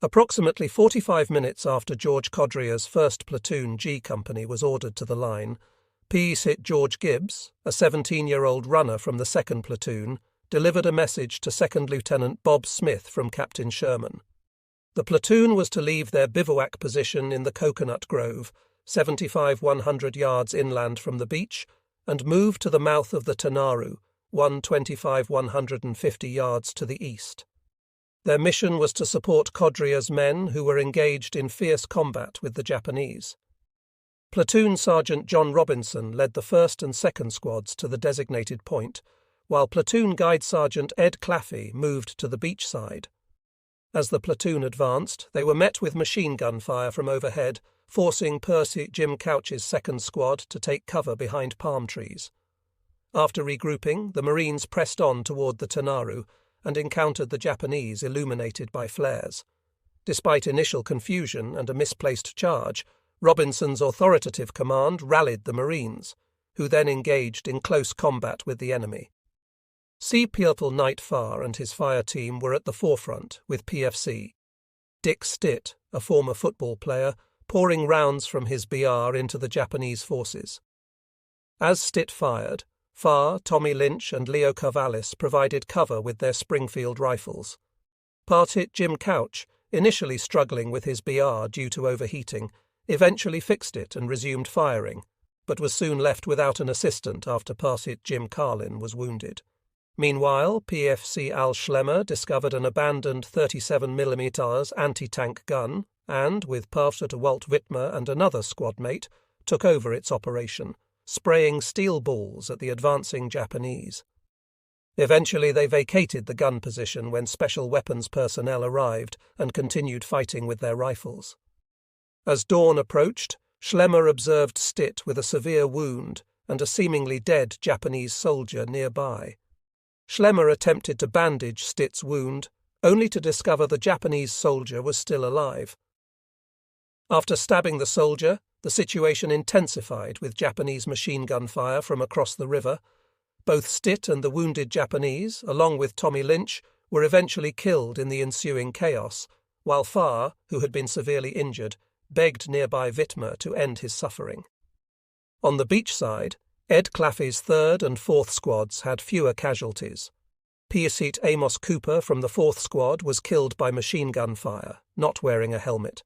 Approximately 45 minutes after George Codrea's 1st Platoon G Company was ordered to the line, P.Sit George Gibbs, a 17-year-old runner from the 2nd Platoon, delivered a message to 2nd Lieutenant Bob Smith from Captain Sherman. The platoon was to leave their bivouac position in the Coconut Grove, 75-100 yards inland from the beach, and move to the mouth of the Tanaru, 125-150 yards to the east. Their mission was to support Codrea's men who were engaged in fierce combat with the Japanese. Platoon Sergeant John Robinson led the 1st and 2nd squads to the designated point, while Platoon Guide Sergeant Ed Claffey moved to the beach side. As the platoon advanced, they were met with machine gun fire from overhead, forcing Percy Jim Couch's 2nd squad to take cover behind palm trees. After regrouping, the Marines pressed on toward the Tanaru and encountered the Japanese illuminated by flares. Despite initial confusion and a misplaced charge, Robinson's authoritative command rallied the Marines, who then engaged in close combat with the enemy. C. Purple Knight Farr and his fire team were at the forefront with PFC. Dick Stitt, a former football player, pouring rounds from his BR into the Japanese forces. As Stitt fired, Farr, Tommy Lynch and Leo Carvallis provided cover with their Springfield rifles. Part-hit Jim Couch, initially struggling with his BR due to overheating, eventually fixed it and resumed firing, but was soon left without an assistant after part-hit Jim Carlin was wounded. Meanwhile, PFC Al Schlemmer discovered an abandoned 37mm anti-tank gun and, with Parfter Walt Wittmer and another squad mate, took over its operation, spraying steel balls at the advancing Japanese. Eventually they vacated the gun position when special weapons personnel arrived and continued fighting with their rifles. As dawn approached, Schlemmer observed Stitt with a severe wound and a seemingly dead Japanese soldier nearby. Schlemmer attempted to bandage Stitt's wound, only to discover the Japanese soldier was still alive. After stabbing the soldier, the situation intensified with Japanese machine gun fire from across the river. Both Stitt and the wounded Japanese, along with Tommy Lynch, were eventually killed in the ensuing chaos, while Farr, who had been severely injured, begged nearby Wittmer to end his suffering. On the beach side, Ed Claffey's 3rd and 4th squads had fewer casualties. Piacete Amos Cooper from the 4th squad was killed by machine gun fire, not wearing a helmet.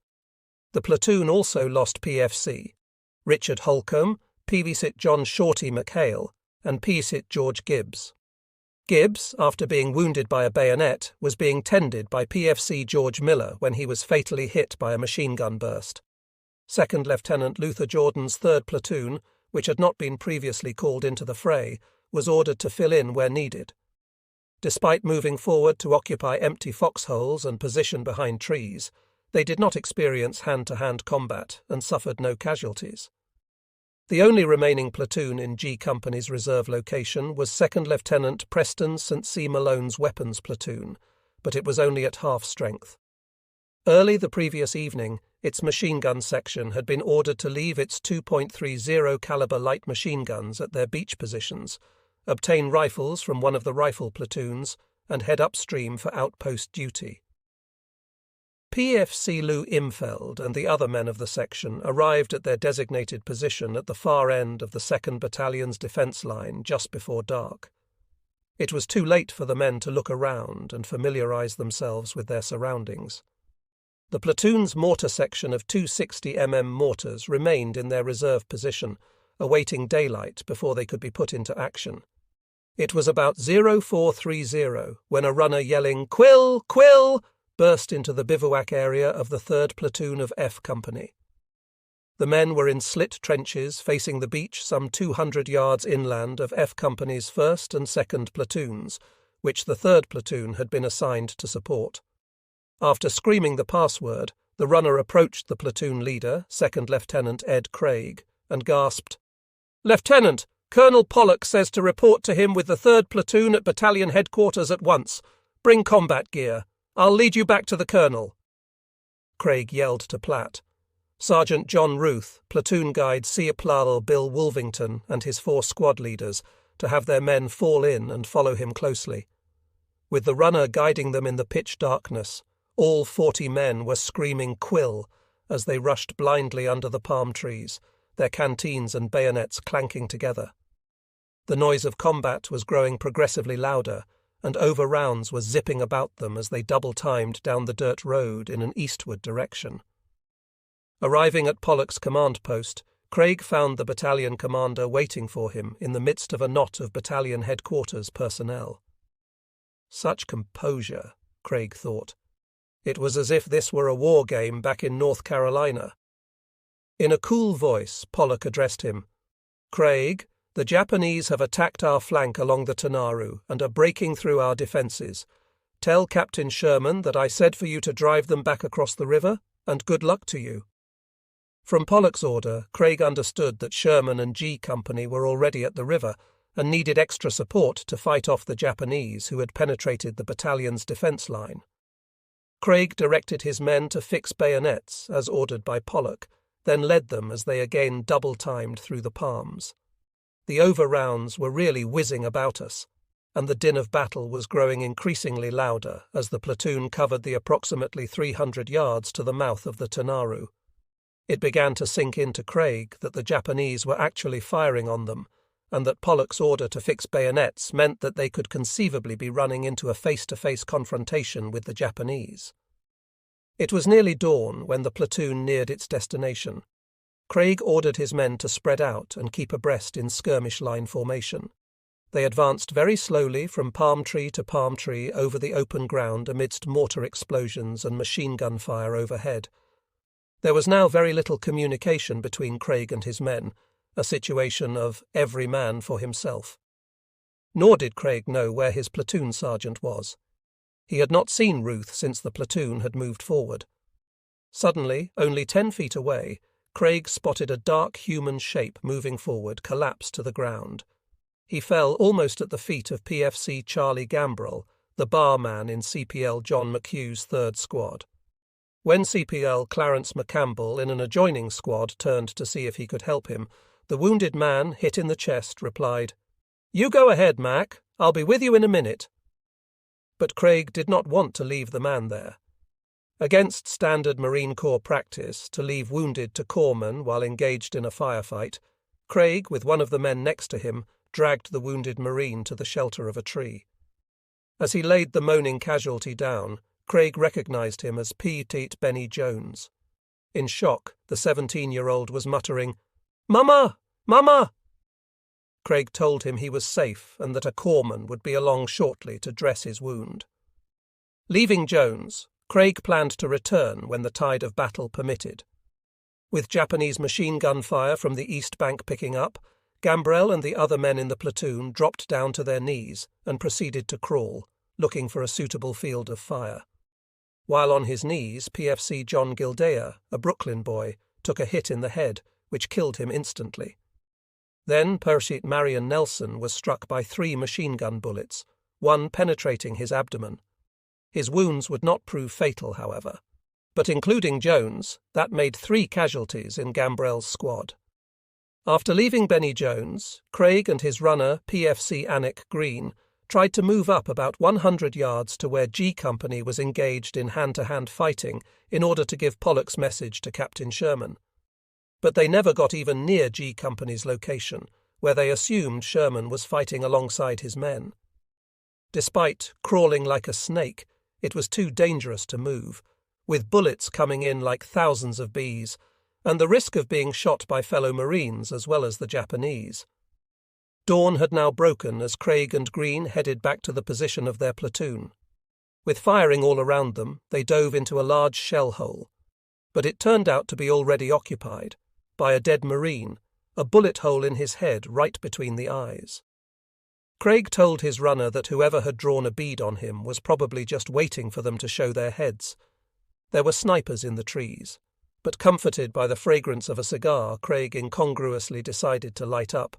The platoon also lost PFC, Richard Holcomb, PVCit John Shorty McHale, and PCit George Gibbs. Gibbs, after being wounded by a bayonet, was being tended by PFC George Miller when he was fatally hit by a machine gun burst. 2nd Lieutenant Luther Jordan's 3rd platoon, which had not been previously called into the fray, was ordered to fill in where needed. Despite moving forward to occupy empty foxholes and position behind trees, they did not experience hand-to-hand combat and suffered no casualties. The only remaining platoon in G Company's reserve location was 2nd Lieutenant Preston St. C. Malone's weapons platoon, but it was only at half strength. Early the previous evening, its machine gun section had been ordered to leave its 2.30 caliber light machine guns at their beach positions, obtain rifles from one of the rifle platoons, and head upstream for outpost duty. PFC Lou Imfeld and the other men of the section arrived at their designated position at the far end of the 2nd Battalion's defence line just before dark. It was too late for the men to look around and familiarise themselves with their surroundings. The platoon's mortar section of 260mm mortars remained in their reserve position, awaiting daylight before they could be put into action. It was about 0430 when a runner yelling, "Quill! Quill!" burst into the bivouac area of the 3rd Platoon of F Company. The men were in slit trenches facing the beach some 200 yards inland of F Company's 1st and 2nd platoons, which the 3rd Platoon had been assigned to support. After screaming the password, the runner approached the platoon leader, 2nd Lieutenant Ed Craig, and gasped, "Lieutenant, Colonel Pollock says to report to him with the 3rd Platoon at battalion headquarters at once. Bring combat gear. I'll lead you back to the colonel." Craig yelled to Platt. Sergeant John Ruth, platoon guide Ciaplal Bill Wolvington and his 4 squad leaders, to have their men fall in and follow him closely. With the runner guiding them in the pitch darkness, All 40 men were screaming "Quill" as they rushed blindly under the palm trees, their canteens and bayonets clanking together. The noise of combat was growing progressively louder, and over-rounds were zipping about them as they double-timed down the dirt road in an eastward direction. Arriving at Pollock's command post, Craig found the battalion commander waiting for him in the midst of a knot of battalion headquarters personnel. Such composure, Craig thought. It was as if this were a war game back in North Carolina. In a cool voice, Pollock addressed him. "Craig, the Japanese have attacked our flank along the Tanaru and are breaking through our defences. Tell Captain Sherman that I said for you to drive them back across the river, and good luck to you." From Pollock's order, Craig understood that Sherman and G Company were already at the river and needed extra support to fight off the Japanese who had penetrated the battalion's defence line. Craig directed his men to fix bayonets, as ordered by Pollock, then led them as they again double-timed through the palms. The over-rounds were really whizzing about us, and the din of battle was growing increasingly louder as the platoon covered the approximately 300 yards to the mouth of the Tanaru. It began to sink into Craig that the Japanese were actually firing on them, and that Pollock's order to fix bayonets meant that they could conceivably be running into a face-to-face confrontation with the Japanese. It was nearly dawn when the platoon neared its destination. Craig ordered his men to spread out and keep abreast in skirmish line formation. They advanced very slowly from palm tree to palm tree over the open ground amidst mortar explosions and machine gun fire overhead. There was now very little communication between Craig and his men, a situation of every man for himself. Nor did Craig know where his platoon sergeant was. He had not seen Ruth since the platoon had moved forward. Suddenly, only 10 feet away, Craig spotted a dark human shape moving forward, collapsed to the ground. He fell almost at the feet of PFC Charlie Gambrell, the barman in CPL John McHugh's 3rd Squad. When CPL Clarence McCampbell in an adjoining squad turned to see if he could help him, the wounded man, hit in the chest, replied, "You go ahead, Mac. I'll be with you in a minute." But Craig did not want to leave the man there. Against standard Marine Corps practice to leave wounded to corpsmen while engaged in a firefight, Craig, with one of the men next to him, dragged the wounded Marine to the shelter of a tree. As he laid the moaning casualty down, Craig recognized him as Petite Benny Jones. In shock, the 17-year-old was muttering, "Mama! Mama!" Craig told him he was safe and that a corpsman would be along shortly to dress his wound. Leaving Jones, Craig planned to return when the tide of battle permitted. With Japanese machine gun fire from the east bank picking up, Gambrell and the other men in the platoon dropped down to their knees and proceeded to crawl, looking for a suitable field of fire. While on his knees, PFC John Gildea, a Brooklyn boy, took a hit in the head, which killed him instantly. Then Parachute Marion Nelson was struck by 3 machine gun bullets, one penetrating his abdomen. His wounds would not prove fatal, however. But including Jones, that made 3 casualties in Gambrell's squad. After leaving Benny Jones, Craig and his runner, PFC Anik Green, tried to move up about 100 yards to where G Company was engaged in hand-to-hand fighting in order to give Pollock's message to Captain Sherman. But they never got even near G Company's location, where they assumed Sherman was fighting alongside his men. Despite crawling like a snake, it was too dangerous to move, with bullets coming in like thousands of bees, and the risk of being shot by fellow Marines as well as the Japanese. Dawn had now broken as Craig and Green headed back to the position of their platoon. With firing all around them, they dove into a large shell hole. But it turned out to be already occupied by a dead Marine, a bullet hole in his head right between the eyes. Craig told his runner that whoever had drawn a bead on him was probably just waiting for them to show their heads. There were snipers in the trees, but comforted by the fragrance of a cigar Craig incongruously decided to light up,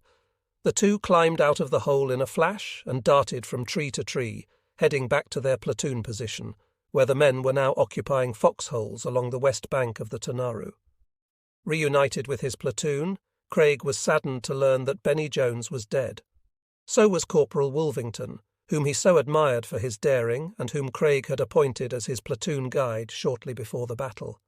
the two climbed out of the hole in a flash and darted from tree to tree, heading back to their platoon position, where the men were now occupying foxholes along the west bank of the Tanaru. Reunited with his platoon, Craig was saddened to learn that Benny Jones was dead. So was Corporal Wolvington, whom he so admired for his daring and whom Craig had appointed as his platoon guide shortly before the battle.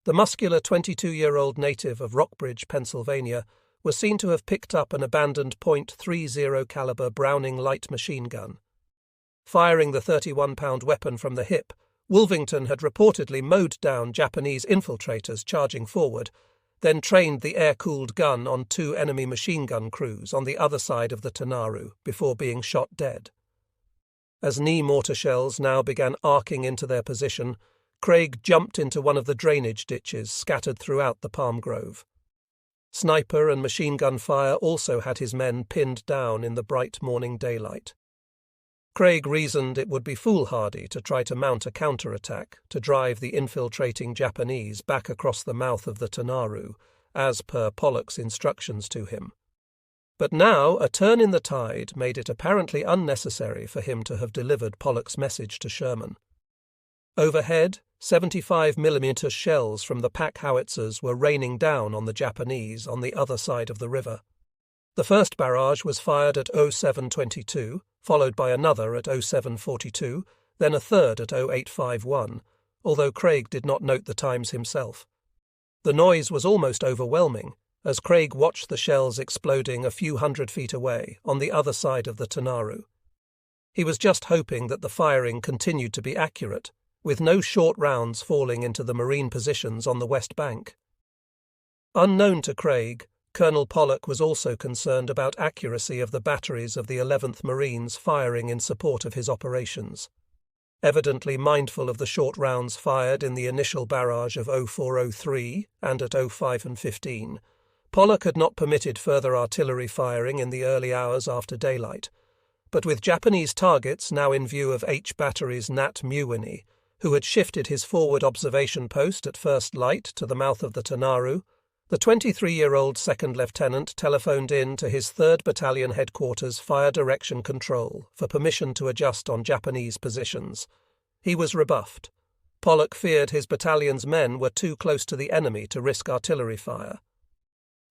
The muscular 22-year-old native of Rockbridge, Pennsylvania, was seen to have picked up an abandoned .30 caliber Browning light machine gun. Firing the 31-pound weapon from the hip, Wolvington had reportedly mowed down Japanese infiltrators charging forward, then trained the air-cooled gun on 2 enemy machine gun crews on the other side of the Tanaru before being shot dead. As knee mortar shells now began arcing into their position, Craig jumped into one of the drainage ditches scattered throughout the palm grove. Sniper and machine gun fire also had his men pinned down in the bright morning daylight. Craig reasoned it would be foolhardy to try to mount a counterattack to drive the infiltrating Japanese back across the mouth of the Tanaru, as per Pollock's instructions to him. But now a turn in the tide made it apparently unnecessary for him to have delivered Pollock's message to Sherman. Overhead, 75mm shells from the pack howitzers were raining down on the Japanese on the other side of the river. The first barrage was fired at 0722, followed by another at 0742, then a third at 0851, although Craig did not note the times himself. The noise was almost overwhelming, as Craig watched the shells exploding a few hundred feet away on the other side of the Tanaru. He was just hoping that the firing continued to be accurate, with no short rounds falling into the Marine positions on the west bank. Unknown to Craig, Colonel Pollock was also concerned about accuracy of the batteries of the 11th Marines firing in support of his operations. Evidently mindful of the short rounds fired in the initial barrage of 0403 and at 05 and 15, Pollock had not permitted further artillery firing in the early hours after daylight, but with Japanese targets now in view of H Battery's Nat Mewini, who had shifted his forward observation post at first light to the mouth of the Tanaru, the 23-year-old second lieutenant telephoned in to his 3rd Battalion headquarters fire direction control for permission to adjust on Japanese positions. He was rebuffed. Pollock feared his battalion's men were too close to the enemy to risk artillery fire.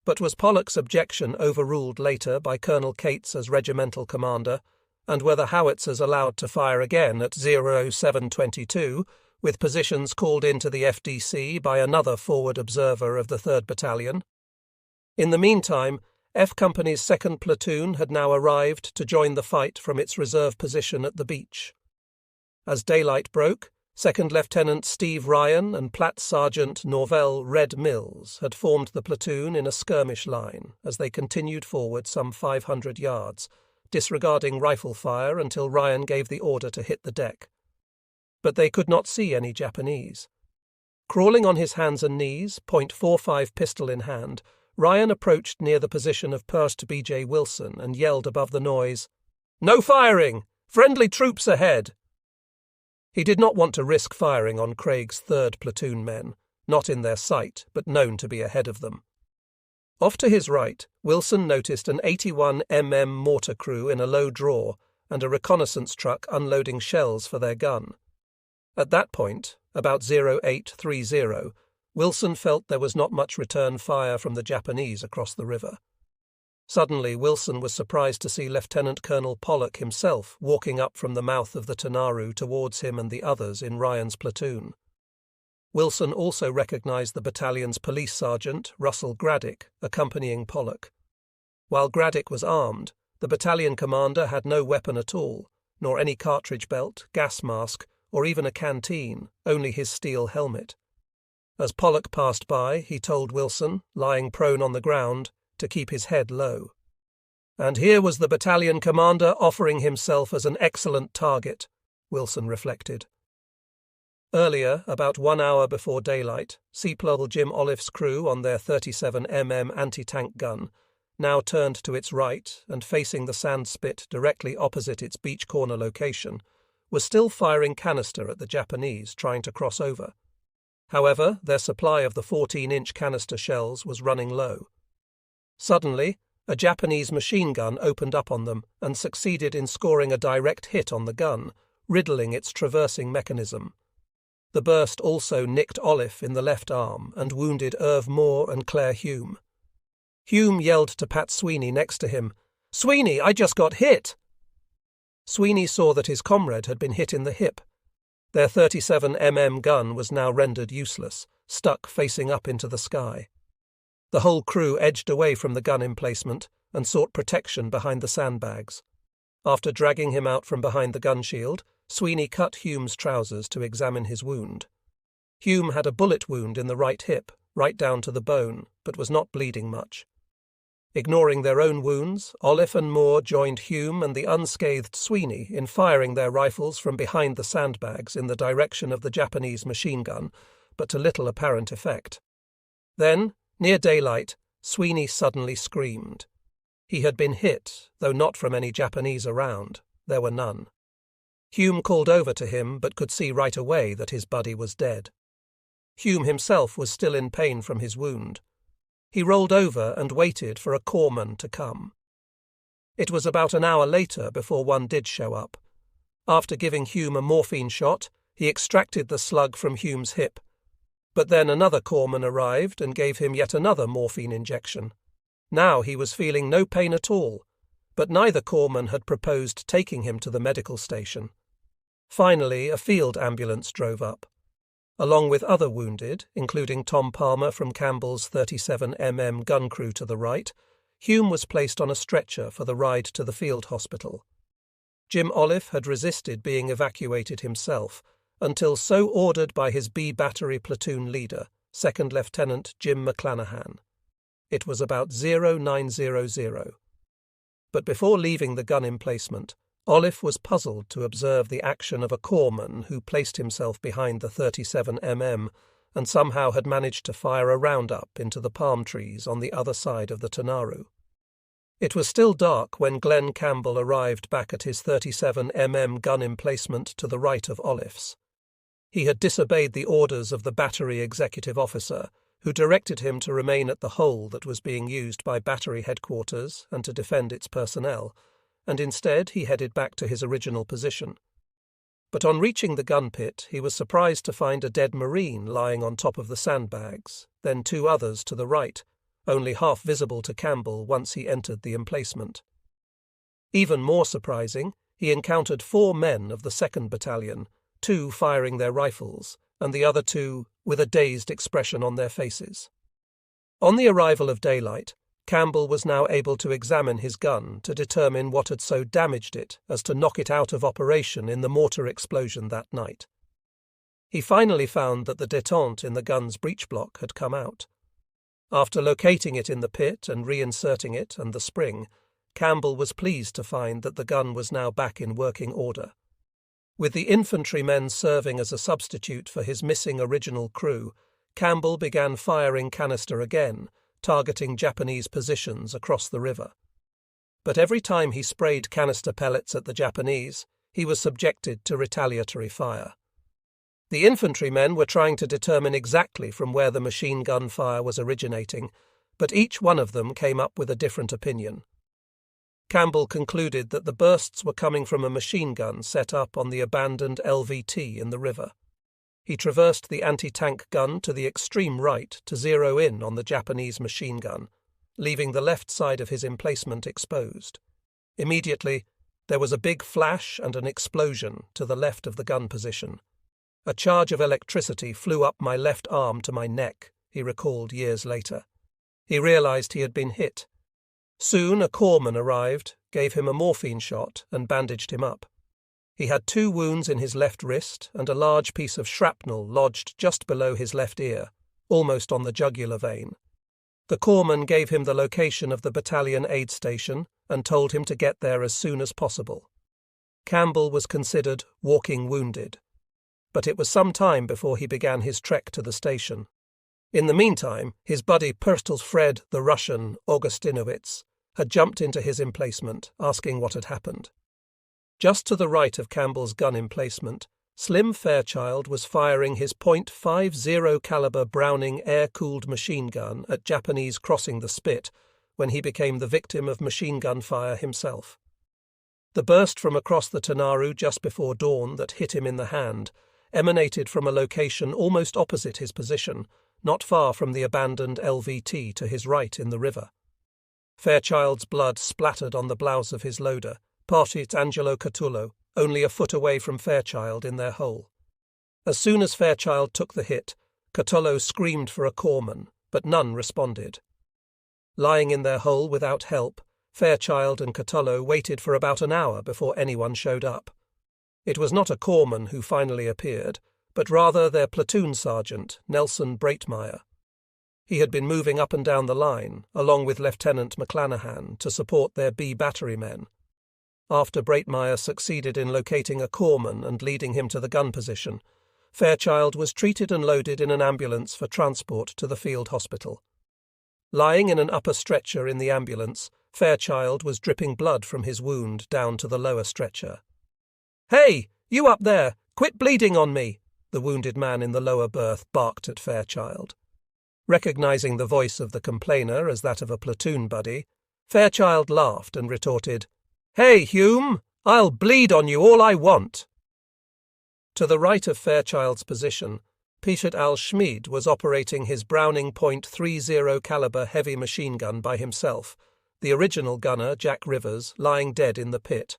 But was Pollock's objection overruled later by Colonel Cates as regimental commander, and were the howitzers allowed to fire again at 0722, with positions called into the FDC by another forward observer of the 3rd Battalion? In the meantime, F Company's 2nd Platoon had now arrived to join the fight from its reserve position at the beach. As daylight broke, 2nd Lieutenant Steve Ryan and Plat Sergeant Norvell Red Mills had formed the platoon in a skirmish line as they continued forward some 500 yards, disregarding rifle fire until Ryan gave the order to hit the deck. But they could not see any Japanese. Crawling on his hands and knees, .45 pistol in hand, Ryan approached near the position of 1st B.J. Wilson and yelled above the noise, "No firing! Friendly troops ahead!" He did not want to risk firing on Craig's 3rd Platoon men, not in their sight but known to be ahead of them. Off to his right, Wilson noticed an 81 mm mortar crew in a low draw and a reconnaissance truck unloading shells for their gun. At that point, about 0830, Wilson felt there was not much return fire from the Japanese across the river. Suddenly, Wilson was surprised to see Lieutenant Colonel Pollock himself walking up from the mouth of the Tanaru towards him and the others in Ryan's platoon. Wilson also recognized the battalion's police sergeant, Russell Graddick, accompanying Pollock. While Graddick was armed, the battalion commander had no weapon at all, nor any cartridge belt, gas mask, or even a canteen, only his steel helmet. As Pollock passed by, he told Wilson, lying prone on the ground, to keep his head low. And here was the battalion commander offering himself as an excellent target, Wilson reflected. Earlier, about 1 hour before daylight, Seaplodel Jim Olive's crew on their 37 mm anti-tank gun now turned to its right and facing the sand spit directly opposite its beach corner location, was still firing canister at the Japanese trying to cross over. However, their supply of the 14-inch canister shells was running low. Suddenly, a Japanese machine gun opened up on them and succeeded in scoring a direct hit on the gun, riddling its traversing mechanism. The burst also nicked Olive in the left arm and wounded Irv Moore and Claire Hume. Hume yelled to Pat Sweeney next to him, "Sweeney, I just got hit!" Sweeney saw that his comrade had been hit in the hip. Their 37mm gun was now rendered useless, stuck facing up into the sky. The whole crew edged away from the gun emplacement and sought protection behind the sandbags. After dragging him out from behind the gun shield, Sweeney cut Hume's trousers to examine his wound. Hume had a bullet wound in the right hip, right down to the bone, but was not bleeding much. Ignoring their own wounds, Olive and Moore joined Hume and the unscathed Sweeney in firing their rifles from behind the sandbags in the direction of the Japanese machine gun, but to little apparent effect. Then, near daylight, Sweeney suddenly screamed. He had been hit, though not from any Japanese around. There were none. Hume called over to him, but could see right away that his buddy was dead. Hume himself was still in pain from his wound. He rolled over and waited for a corpsman to come. It was about an hour later before one did show up. After giving Hume a morphine shot, he extracted the slug from Hume's hip. But then another corpsman arrived and gave him yet another morphine injection. Now he was feeling no pain at all, but neither corpsman had proposed taking him to the medical station. Finally, a field ambulance drove up. Along with other wounded, including Tom Palmer from Campbell's 37mm gun crew to the right, Hume was placed on a stretcher for the ride to the field hospital. Jim Olive had resisted being evacuated himself, until so ordered by his B Battery platoon leader, Second Lieutenant Jim McClanahan. It was about 0900. But before leaving the gun emplacement, Olive was puzzled to observe the action of a corpsman who placed himself behind the 37mm and somehow had managed to fire a roundup into the palm trees on the other side of the Tanaru. It was still dark when Glenn Campbell arrived back at his 37mm gun emplacement to the right of Olive's. He had disobeyed the orders of the battery executive officer, who directed him to remain at the hole that was being used by battery headquarters and to defend its personnel, and instead he headed back to his original position. But on reaching the gun pit, he was surprised to find a dead Marine lying on top of the sandbags, then two others to the right, only half visible to Campbell once he entered the emplacement. Even more surprising, he encountered 4 men of the 2nd Battalion, 2 firing their rifles, and the other 2 with a dazed expression on their faces. On the arrival of daylight, Campbell was now able to examine his gun to determine what had so damaged it as to knock it out of operation in the mortar explosion that night. He finally found that the detente in the gun's breech block had come out. After locating it in the pit and reinserting it and the spring, Campbell was pleased to find that the gun was now back in working order. With the infantrymen serving as a substitute for his missing original crew, Campbell began firing canister again, targeting Japanese positions across the river. But every time he sprayed canister pellets at the Japanese, he was subjected to retaliatory fire. The infantrymen were trying to determine exactly from where the machine gun fire was originating, but each one of them came up with a different opinion. Campbell concluded that the bursts were coming from a machine gun set up on the abandoned LVT in the river. He traversed the anti-tank gun to the extreme right to zero in on the Japanese machine gun, leaving the left side of his emplacement exposed. Immediately, there was a big flash and an explosion to the left of the gun position. A charge of electricity flew up my left arm to my neck, he recalled years later. He realized he had been hit. Soon a corpsman arrived, gave him a morphine shot, and bandaged him up. He had 2 wounds in his left wrist and a large piece of shrapnel lodged just below his left ear, almost on the jugular vein. The corpsman gave him the location of the battalion aid station and told him to get there as soon as possible. Campbell was considered walking wounded, but it was some time before he began his trek to the station. In the meantime, his buddy Purstles Fred, the Russian, Augustinowitz, had jumped into his emplacement, asking what had happened. Just to the right of Campbell's gun emplacement, Slim Fairchild was firing his .50 caliber Browning air-cooled machine gun at Japanese crossing the Spit when he became the victim of machine gun fire himself. The burst from across the Tanaru just before dawn that hit him in the hand emanated from a location almost opposite his position, not far from the abandoned LVT to his right in the river. Fairchild's blood splattered on the blouse of his loader, partit Angelo Catullo, only a foot away from Fairchild in their hole. As soon as Fairchild took the hit, Catullo screamed for a corpsman, but none responded. Lying in their hole without help, Fairchild and Catullo waited for about an hour before anyone showed up. It was not a corpsman who finally appeared, but rather their platoon sergeant, Nelson Breitmeyer. He had been moving up and down the line, along with Lieutenant McClanahan, to support their B battery men. After Breitmeyer succeeded in locating a corpsman and leading him to the gun position, Fairchild was treated and loaded in an ambulance for transport to the field hospital. Lying in an upper stretcher in the ambulance, Fairchild was dripping blood from his wound down to the lower stretcher. "Hey, you up there! Quit bleeding on me!" the wounded man in the lower berth barked at Fairchild. Recognizing the voice of the complainer as that of a platoon buddy, Fairchild laughed and retorted, "Hey, Hume, I'll bleed on you all I want." To the right of Fairchild's position, Peter Al Schmid was operating his Browning .30 caliber heavy machine gun by himself, the original gunner, Jack Rivers, lying dead in the pit.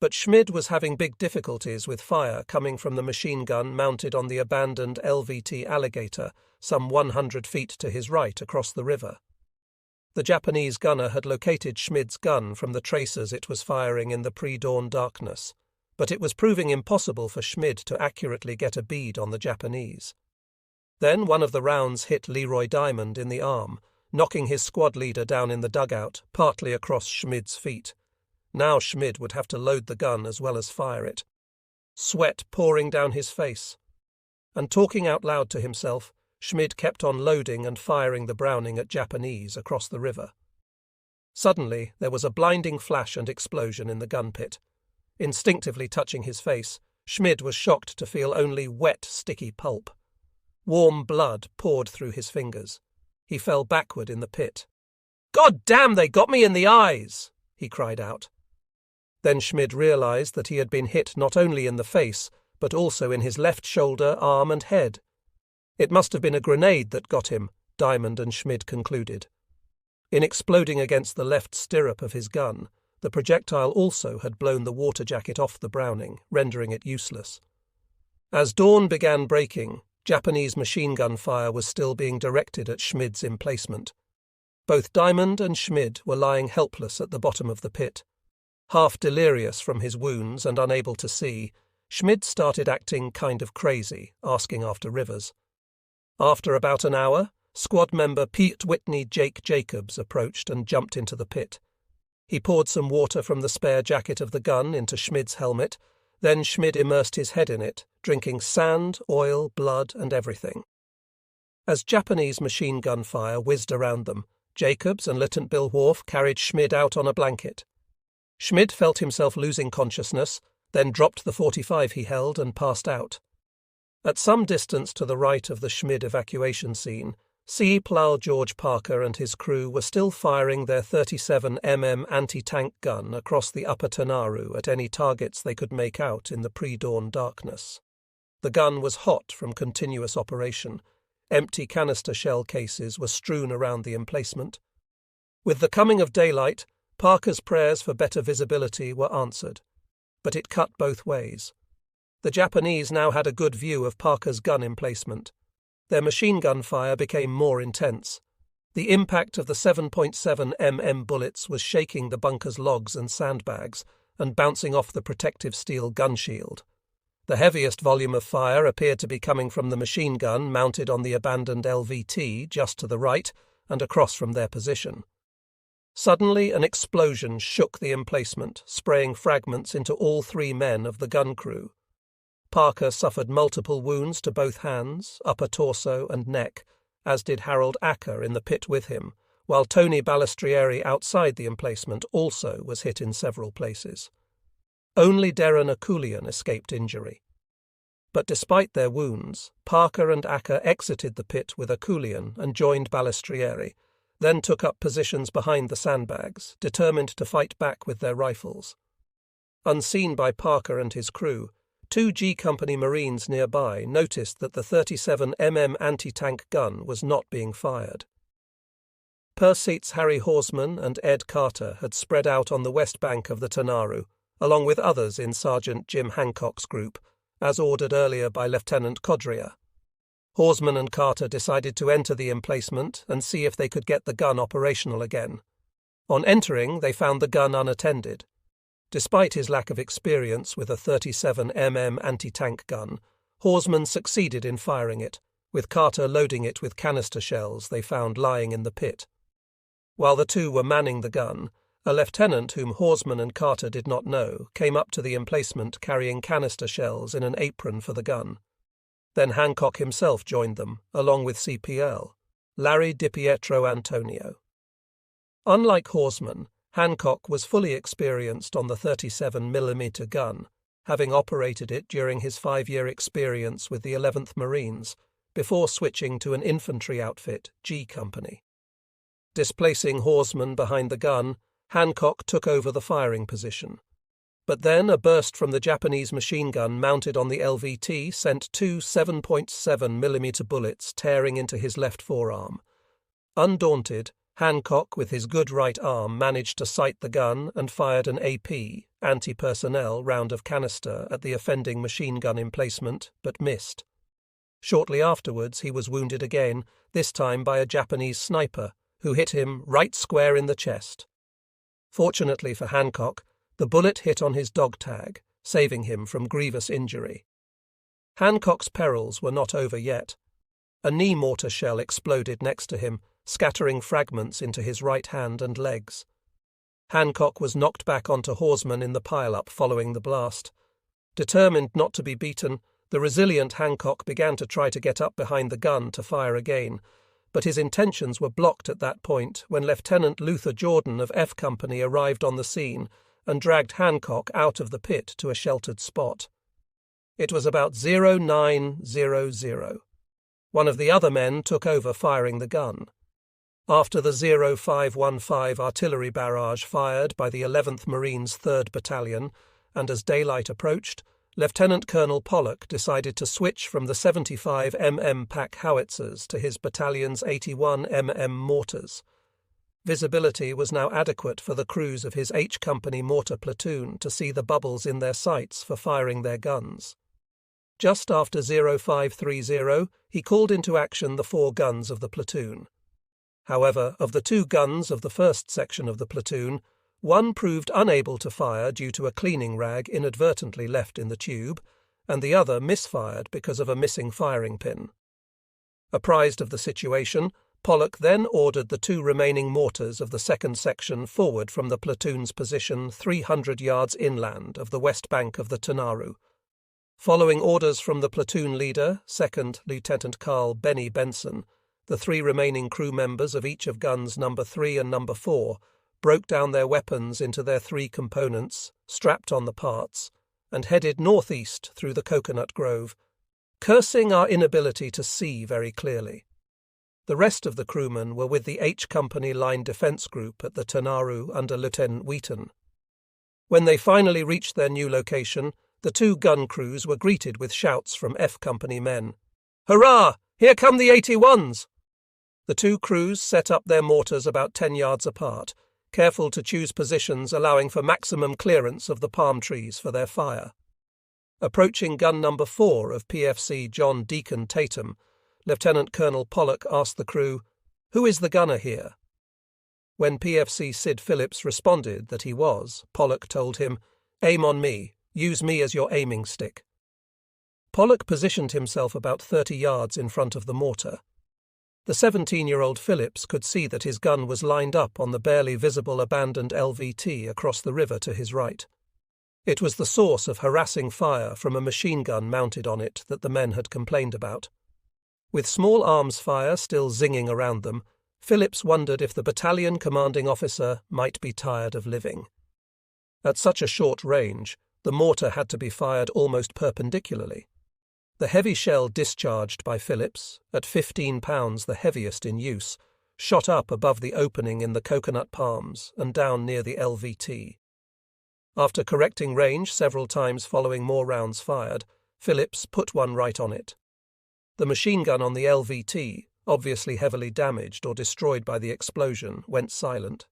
But Schmid was having big difficulties with fire coming from the machine gun mounted on the abandoned LVT Alligator, some 100 feet to his right across the river. The Japanese gunner had located Schmid's gun from the tracers it was firing in the pre-dawn darkness, but it was proving impossible for Schmid to accurately get a bead on the Japanese. Then one of the rounds hit Leroy Diamond in the arm, knocking his squad leader down in the dugout, partly across Schmid's feet. Now Schmid would have to load the gun as well as fire it. Sweat pouring down his face. And talking out loud to himself, Schmid kept on loading and firing the Browning at Japanese across the river. Suddenly there was a blinding flash and explosion in the gun pit. Instinctively touching his face, Schmid was shocked to feel only wet, sticky pulp. Warm blood poured through his fingers. He fell backward in the pit. "God damn, they got me in the eyes!" he cried out. Then Schmid realized that he had been hit not only in the face, but also in his left shoulder, arm and head. It must have been a grenade that got him, Diamond and Schmid concluded. In exploding against the left stirrup of his gun, the projectile also had blown the water jacket off the Browning, rendering it useless. As dawn began breaking, Japanese machine gun fire was still being directed at Schmid's emplacement. Both Diamond and Schmid were lying helpless at the bottom of the pit. Half delirious from his wounds and unable to see, Schmid started acting kind of crazy, asking after Rivers. After about an hour, squad member Pete Whitney Jake Jacobs approached and jumped into the pit. He poured some water from the spare jacket of the gun into Schmid's helmet, then Schmid immersed his head in it, drinking sand, oil, blood, and everything. As Japanese machine gun fire whizzed around them, Jacobs and Lieutenant Bill Wharf carried Schmid out on a blanket. Schmid felt himself losing consciousness, then dropped the .45 he held and passed out. At some distance to the right of the Schmid evacuation scene, C. Plough George Parker and his crew were still firing their 37 mm anti-tank gun across the upper Tanaru at any targets they could make out in the pre-dawn darkness. The gun was hot from continuous operation. Empty canister shell cases were strewn around the emplacement. With the coming of daylight, Parker's prayers for better visibility were answered, but it cut both ways. The Japanese now had a good view of Parker's gun emplacement. Their machine gun fire became more intense. The impact of the 7.7 mm bullets was shaking the bunker's logs and sandbags and bouncing off the protective steel gun shield. The heaviest volume of fire appeared to be coming from the machine gun mounted on the abandoned LVT just to the right and across from their position. Suddenly an explosion shook the emplacement, spraying fragments into all three men of the gun crew. Parker suffered multiple wounds to both hands, upper torso and neck, as did Harold Acker in the pit with him, while Tony Balistrieri outside the emplacement also was hit in several places. Only Darren Akulian escaped injury. But despite their wounds, Parker and Acker exited the pit with Akulian and joined Balistrieri, then took up positions behind the sandbags, determined to fight back with their rifles. Unseen by Parker and his crew, 2 G Company Marines nearby noticed that the 37 mm anti-tank gun was not being fired. Pursuit's Harry Horsman and Ed Carter had spread out on the west bank of the Tanaru, along with others in Sergeant Jim Hancock's group, as ordered earlier by Lieutenant Codrea. Horsman and Carter decided to enter the emplacement and see if they could get the gun operational again. On entering, they found the gun unattended. Despite his lack of experience with a 37mm anti-tank gun, Horsman succeeded in firing it, with Carter loading it with canister shells they found lying in the pit. While the two were manning the gun, a lieutenant whom Horsman and Carter did not know came up to the emplacement carrying canister shells in an apron for the gun. Then Hancock himself joined them, along with CPL, Larry DiPietro Antonio. Unlike Horsman, Hancock was fully experienced on the 37mm gun, having operated it during his 5-year experience with the 11th Marines, before switching to an infantry outfit, G Company. Displacing Horsman behind the gun, Hancock took over the firing position. But then a burst from the Japanese machine gun mounted on the LVT sent 2 7.7mm bullets tearing into his left forearm. Undaunted, Hancock, with his good right arm, managed to sight the gun and fired an AP, anti-personnel, round of canister at the offending machine gun emplacement, but missed. Shortly afterwards he was wounded again, this time by a Japanese sniper, who hit him right square in the chest. Fortunately for Hancock, the bullet hit on his dog tag, saving him from grievous injury. Hancock's perils were not over yet. A knee mortar shell exploded next to him, scattering fragments into his right hand and legs. Hancock was knocked back onto Horsman in the pile-up following the blast. Determined not to be beaten, the resilient Hancock began to try to get up behind the gun to fire again, but his intentions were blocked at that point when Lieutenant Luther Jordan of F Company arrived on the scene and dragged Hancock out of the pit to a sheltered spot. It was about 0900. One of the other men took over firing the gun. After the 0515 artillery barrage fired by the 11th Marines 3rd Battalion, and as daylight approached, Lieutenant Colonel Pollock decided to switch from the 75mm pack howitzers to his battalion's 81mm mortars. Visibility was now adequate for the crews of his H Company mortar platoon to see the bubbles in their sights for firing their guns. Just after 0530, he called into action the 4 guns of the platoon. However, of the 2 guns of the first section of the platoon, one proved unable to fire due to a cleaning rag inadvertently left in the tube, and the other misfired because of a missing firing pin. Apprised of the situation, Pollock then ordered the 2 remaining mortars of the second section forward from the platoon's position 300 yards inland of the west bank of the Tanaru. Following orders from the platoon leader, 2nd Lieutenant Carl Benny Benson, the 3 remaining crew members of each of guns number 3 and number 4 broke down their weapons into their 3 components, strapped on the parts, and headed northeast through the coconut grove, cursing our inability to see very clearly. The rest of the crewmen were with the H Company Line Defence Group at the Tanaru under Lieutenant Wheaton. When they finally reached their new location, the 2 gun crews were greeted with shouts from F Company men. "Hurrah! Here come the 81s!" The 2 crews set up their mortars about 10 yards apart, careful to choose positions allowing for maximum clearance of the palm trees for their fire. Approaching gun number 4 of PFC John Deacon Tatum, Lieutenant Colonel Pollock asked the crew, "Who is the gunner here?" When PFC Sid Phillips responded that he was, Pollock told him, "Aim on me. Use me as your aiming stick." Pollock positioned himself about 30 yards in front of the mortar. The 17-year-old Phillips could see that his gun was lined up on the barely visible abandoned LVT across the river to his right. It was the source of harassing fire from a machine gun mounted on it that the men had complained about. With small arms fire still zinging around them, Phillips wondered if the battalion commanding officer might be tired of living. At such a short range, the mortar had to be fired almost perpendicularly. The heavy shell discharged by Phillips, at 15 pounds the heaviest in use, shot up above the opening in the coconut palms and down near the LVT. After correcting range several times following more rounds fired, Phillips put one right on it. The machine gun on the LVT, obviously heavily damaged or destroyed by the explosion, went silent.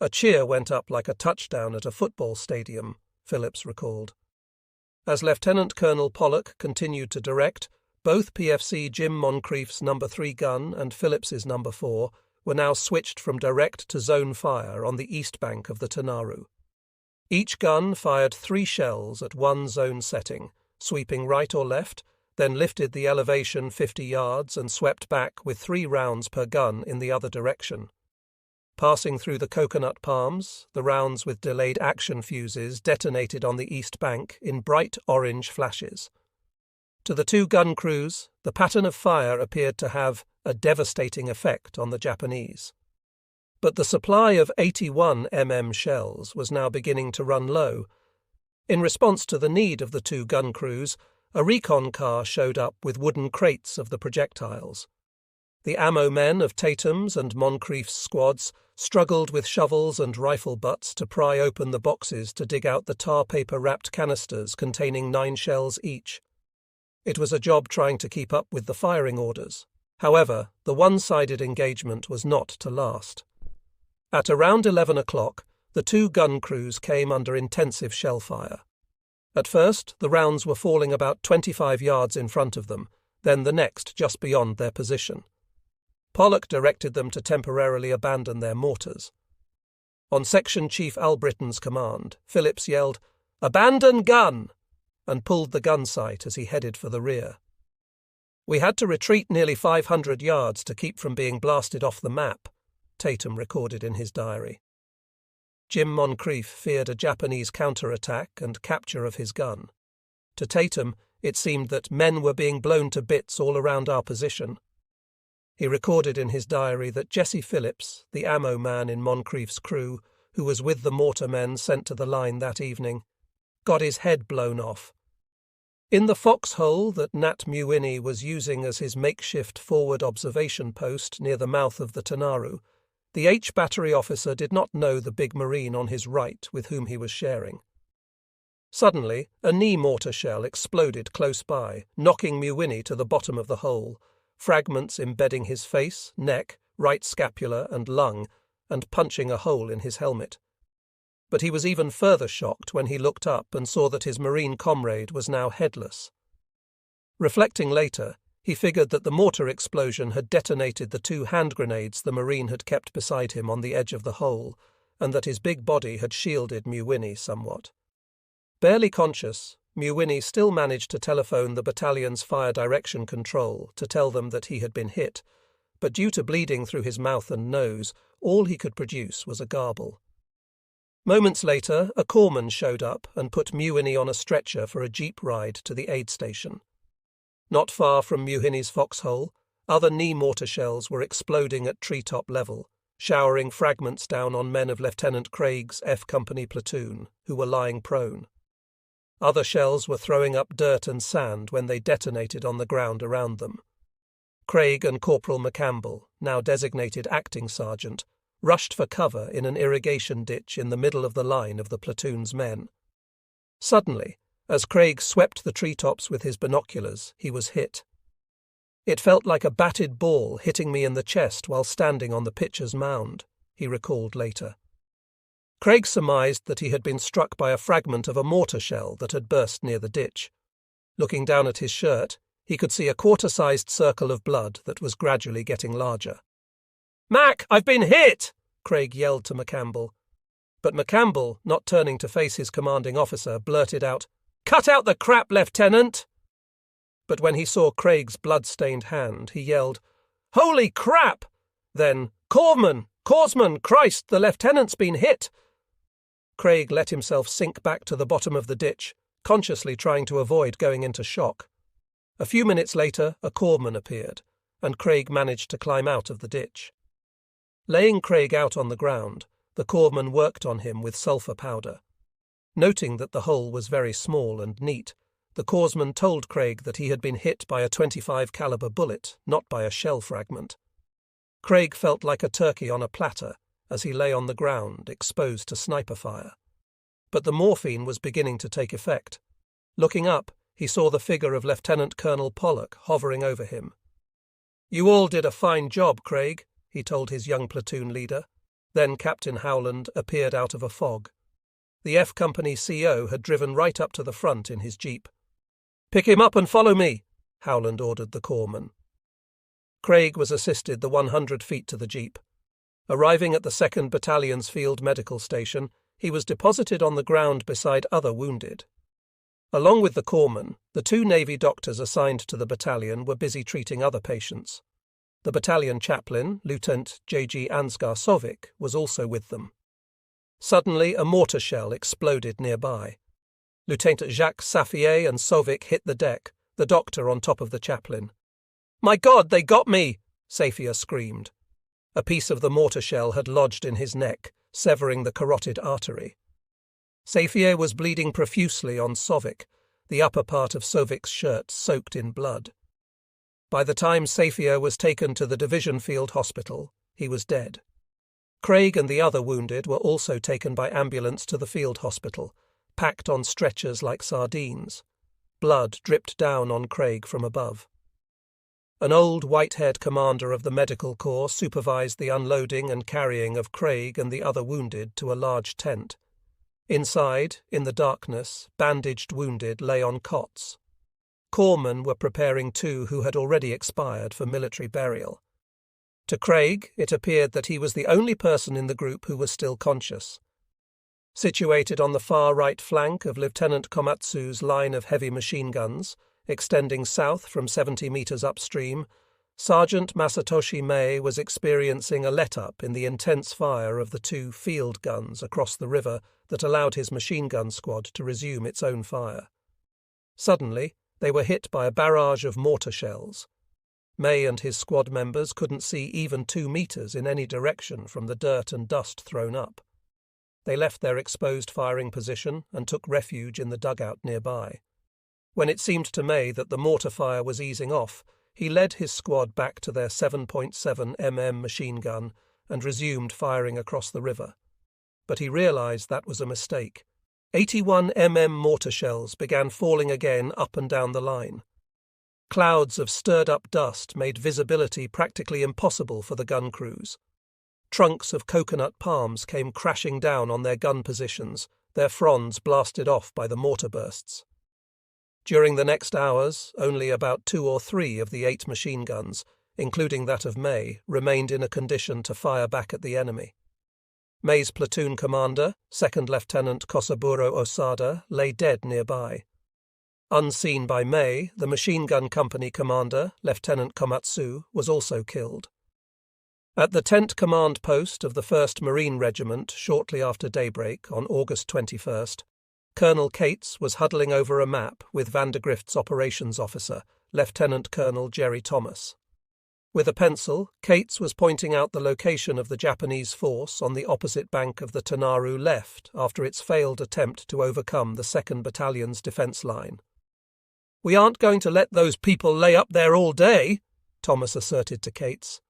A cheer went up like a touchdown at a football stadium, Phillips recalled. As Lieutenant Colonel Pollock continued to direct, both PFC Jim Moncrief's No. 3 gun and Phillips's No. 4 were now switched from direct to zone fire on the east bank of the Tanaru. Each gun fired 3 shells at one zone setting, sweeping right or left, then lifted the elevation 50 yards and swept back with 3 rounds per gun in the other direction. Passing through the coconut palms, the rounds with delayed action fuses detonated on the east bank in bright orange flashes. To the 2 gun crews, the pattern of fire appeared to have a devastating effect on the Japanese. But the supply of 81 mm shells was now beginning to run low. In response to the need of the 2 gun crews, a recon car showed up with wooden crates of the projectiles. The ammo men of Tatum's and Moncrief's squads struggled with shovels and rifle butts to pry open the boxes to dig out the tar paper-wrapped canisters containing 9 shells each. It was a job trying to keep up with the firing orders. However, the one-sided engagement was not to last. At around 11 o'clock, the 2 gun crews came under intensive shell fire. At first, the rounds were falling about 25 yards in front of them, then the next just beyond their position. Pollock directed them to temporarily abandon their mortars. On Section Chief Albritton's command, Phillips yelled, "Abandon gun!" and pulled the gun sight as he headed for the rear. "We had to retreat nearly 500 yards to keep from being blasted off the map," Tatum recorded in his diary. Jim Moncrief feared a Japanese counterattack and capture of his gun. To Tatum, it seemed that men were being blown to bits all around our position. He recorded in his diary that Jesse Phillips, the ammo man in Moncrief's crew, who was with the mortar men sent to the line that evening, got his head blown off. In the foxhole that Nat Mewini was using as his makeshift forward observation post near the mouth of the Tanaru, the H Battery officer did not know the big Marine on his right with whom he was sharing. Suddenly, a knee mortar shell exploded close by, knocking Mewini to the bottom of the hole, fragments embedding his face, neck, right scapula and lung, and punching a hole in his helmet. But he was even further shocked when he looked up and saw that his Marine comrade was now headless. Reflecting later, he figured that the mortar explosion had detonated the 2 hand grenades the Marine had kept beside him on the edge of the hole, and that his big body had shielded Mewini somewhat. Barely conscious, Mewini still managed to telephone the battalion's fire direction control to tell them that he had been hit, but due to bleeding through his mouth and nose, all he could produce was a garble. Moments later, a corpsman showed up and put Mewini on a stretcher for a jeep ride to the aid station. Not far from Mewini's foxhole, other knee mortar shells were exploding at treetop level, showering fragments down on men of Lieutenant Craig's F Company platoon, who were lying prone. Other shells were throwing up dirt and sand when they detonated on the ground around them. Craig and Corporal McCampbell, now designated acting sergeant, rushed for cover in an irrigation ditch in the middle of the line of the platoon's men. Suddenly, as Craig swept the treetops with his binoculars, he was hit. "It felt like a batted ball hitting me in the chest while standing on the pitcher's mound," he recalled later. Craig surmised that he had been struck by a fragment of a mortar shell that had burst near the ditch. Looking down at his shirt, he could see a quarter-sized circle of blood that was gradually getting larger. "Mac, I've been hit!" Craig yelled to McCampbell. But McCampbell, not turning to face his commanding officer, blurted out, "Cut out the crap, Lieutenant!" But when he saw Craig's blood-stained hand, he yelled, "Holy crap!" Then, Corpsman, Christ, the lieutenant's been hit!" Craig let himself sink back to the bottom of the ditch, consciously trying to avoid going into shock. A few minutes later, a corpsman appeared, and Craig managed to climb out of the ditch. Laying Craig out on the ground, the corpsman worked on him with sulphur powder. Noting that the hole was very small and neat, the corpsman told Craig that he had been hit by a .25 caliber bullet, not by a shell fragment. Craig felt like a turkey on a platter as he lay on the ground, exposed to sniper fire. But the morphine was beginning to take effect. Looking up, he saw the figure of Lieutenant Colonel Pollock hovering over him. "You all did a fine job, Craig," he told his young platoon leader. Then Captain Howland appeared out of a fog. The F Company CO had driven right up to the front in his jeep. "Pick him up and follow me," Howland ordered the corpsman. Craig was assisted the 100 feet to the jeep. Arriving at the 2nd Battalion's field medical station, he was deposited on the ground beside other wounded. Along with the corpsman, the 2 Navy doctors assigned to the battalion were busy treating other patients. The battalion chaplain, Lieutenant J.G. Ansgar Sovic, was also with them. Suddenly, a mortar shell exploded nearby. Lieutenant Jacques Saffier and Sovic hit the deck, the doctor on top of the chaplain. "My God, they got me!" Saffier screamed. A piece of the mortar shell had lodged in his neck, severing the carotid artery. Saffier was bleeding profusely on Sovic, the upper part of Sovic's shirt soaked in blood. By the time Saffier was taken to the division field hospital, he was dead. Craig and the other wounded were also taken by ambulance to the field hospital, packed on stretchers like sardines. Blood dripped down on Craig from above. An old white-haired commander of the medical corps supervised the unloading and carrying of Craig and the other wounded to a large tent. Inside, in the darkness, bandaged wounded lay on cots. Corpsmen were preparing 2 who had already expired for military burial. To Craig, it appeared that he was the only person in the group who was still conscious. Situated on the far right flank of Lieutenant Komatsu's line of heavy machine guns, extending south from 70 meters upstream, Sergeant Masatoshi Mei was experiencing a let-up in the intense fire of the 2 field guns across the river that allowed his machine gun squad to resume its own fire. Suddenly, they were hit by a barrage of mortar shells. May and his squad members couldn't see even 2 meters in any direction from the dirt and dust thrown up. They left their exposed firing position and took refuge in the dugout nearby. When it seemed to May that the mortar fire was easing off, he led his squad back to their 7.7 mm machine gun and resumed firing across the river. But he realized that was a mistake. 81 mm mortar shells began falling again up and down the line. Clouds of stirred-up dust made visibility practically impossible for the gun crews. Trunks of coconut palms came crashing down on their gun positions, their fronds blasted off by the mortar bursts. During the next hours, only about 2 or 3 of the 8 machine guns, including that of May, remained in a condition to fire back at the enemy. May's platoon commander, 2nd Lieutenant Kosaburo Osada, lay dead nearby. Unseen by May, the machine gun company commander, Lieutenant Komatsu, was also killed. At the tent command post of the 1st Marine Regiment shortly after daybreak on August 21st, Colonel Cates was huddling over a map with Vandergrift's operations officer, Lieutenant Colonel Jerry Thomas. With a pencil, Cates was pointing out the location of the Japanese force on the opposite bank of the Tanaru left after its failed attempt to overcome the 2nd Battalion's defence line. "We aren't going to let those people lay up there all day," Thomas asserted to Cates.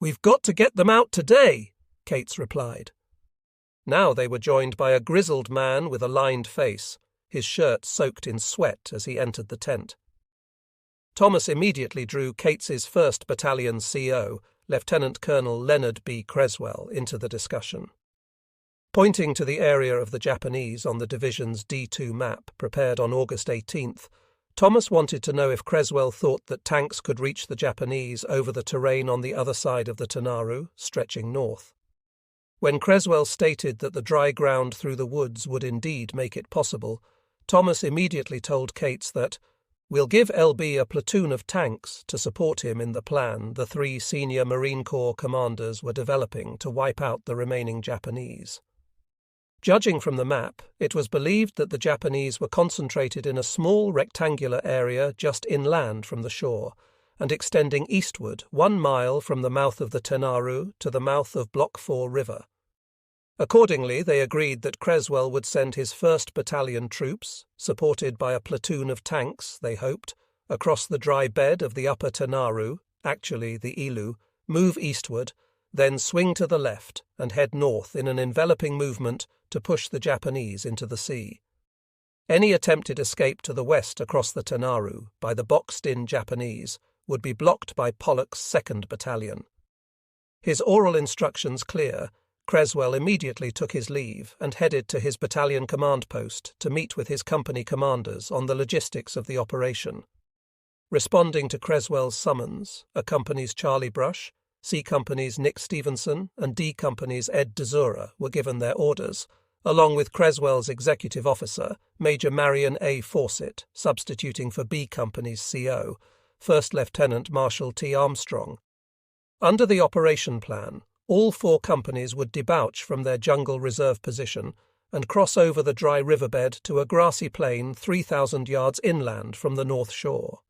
"We've got to get them out today," Cates replied. Now they were joined by a grizzled man with a lined face, his shirt soaked in sweat as he entered the tent. Thomas immediately drew Cates's 1st Battalion CO, Lieutenant Colonel Leonard B. Creswell, into the discussion. Pointing to the area of the Japanese on the division's D2 map prepared on August 18th, Thomas wanted to know if Creswell thought that tanks could reach the Japanese over the terrain on the other side of the Tanaru, stretching north. When Creswell stated that the dry ground through the woods would indeed make it possible, Thomas immediately told Cates that, "We'll give LB a platoon of tanks to support him in the plan the 3 senior Marine Corps commanders were developing to wipe out the remaining Japanese." Judging from the map, it was believed that the Japanese were concentrated in a small rectangular area just inland from the shore, and extending eastward 1 mile from the mouth of the Tanaru to the mouth of Block 4 River. Accordingly, they agreed that Creswell would send his 1st Battalion troops, supported by a platoon of tanks, they hoped, across the dry bed of the upper Tanaru, actually the Ilu, move eastward, then swing to the left and head north in an enveloping movement to push the Japanese into the sea. Any attempted escape to the west across the Tanaru by the boxed-in Japanese would be blocked by Pollock's 2nd Battalion. His oral instructions clear, Creswell immediately took his leave and headed to his battalion command post to meet with his company commanders on the logistics of the operation. Responding to Creswell's summons, A Company's Charlie Brush, C Company's Nick Stevenson, and D Company's Ed Dezura were given their orders, along with Creswell's executive officer, Major Marion A. Fawcett, substituting for B Company's CO, 1st Lieutenant Marshal T. Armstrong. Under the operation plan, all 4 companies would debouch from their jungle reserve position and cross over the dry riverbed to a grassy plain 3,000 yards inland from the north shore.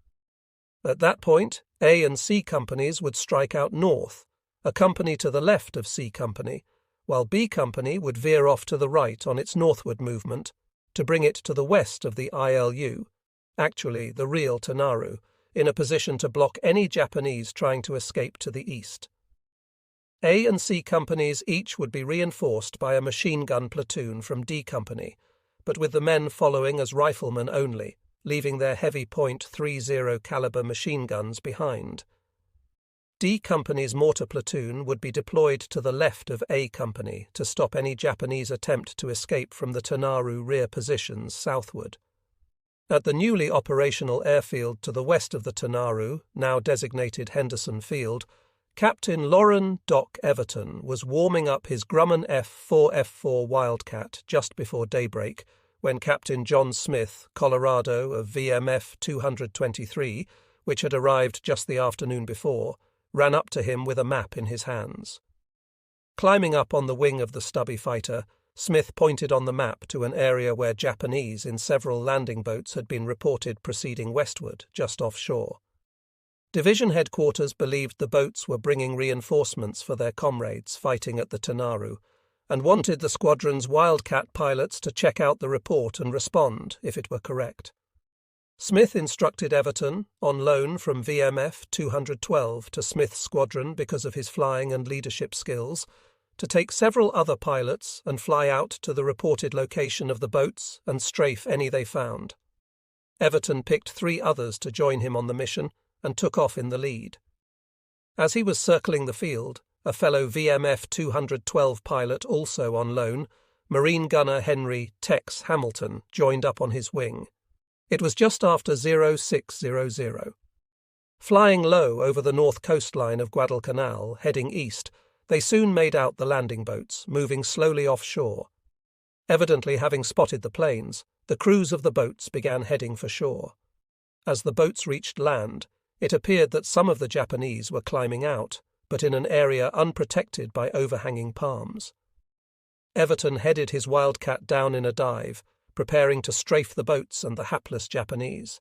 At that point, A and C companies would strike out north, a company to the left of C Company, while B Company would veer off to the right on its northward movement to bring it to the west of the ILU, actually the real Tanaru, in a position to block any Japanese trying to escape to the east. A and C companies each would be reinforced by a machine gun platoon from D Company, but with the men following as riflemen only, leaving their heavy .30 caliber machine guns behind. D Company's mortar platoon would be deployed to the left of A Company to stop any Japanese attempt to escape from the Tanaru rear positions southward. At the newly operational airfield to the west of the Tanaru, now designated Henderson Field, Captain Lauren "Doc" Everton was warming up his Grumman F4 Wildcat just before daybreak when Captain John Smith, Colorado of VMF 223, which had arrived just the afternoon before, ran up to him with a map in his hands. Climbing up on the wing of the stubby fighter, Smith pointed on the map to an area where Japanese in several landing boats had been reported proceeding westward, just offshore. Division headquarters believed the boats were bringing reinforcements for their comrades fighting at the Tanaru, and wanted the squadron's Wildcat pilots to check out the report and respond if it were correct. Smith instructed Everton, on loan from VMF 212 to Smith's squadron because of his flying and leadership skills, to take several other pilots and fly out to the reported location of the boats and strafe any they found. Everton picked 3 others to join him on the mission and took off in the lead. As he was circling the field, a fellow VMF 212 pilot also on loan, Marine Gunner Henry "Tex" Hamilton, joined up on his wing. It was just after 0600. Flying low over the north coastline of Guadalcanal, heading east, they soon made out the landing boats, moving slowly offshore. Evidently having spotted the planes, the crews of the boats began heading for shore. As the boats reached land, it appeared that some of the Japanese were climbing out, but in an area unprotected by overhanging palms. Everton headed his Wildcat down in a dive, preparing to strafe the boats and the hapless Japanese.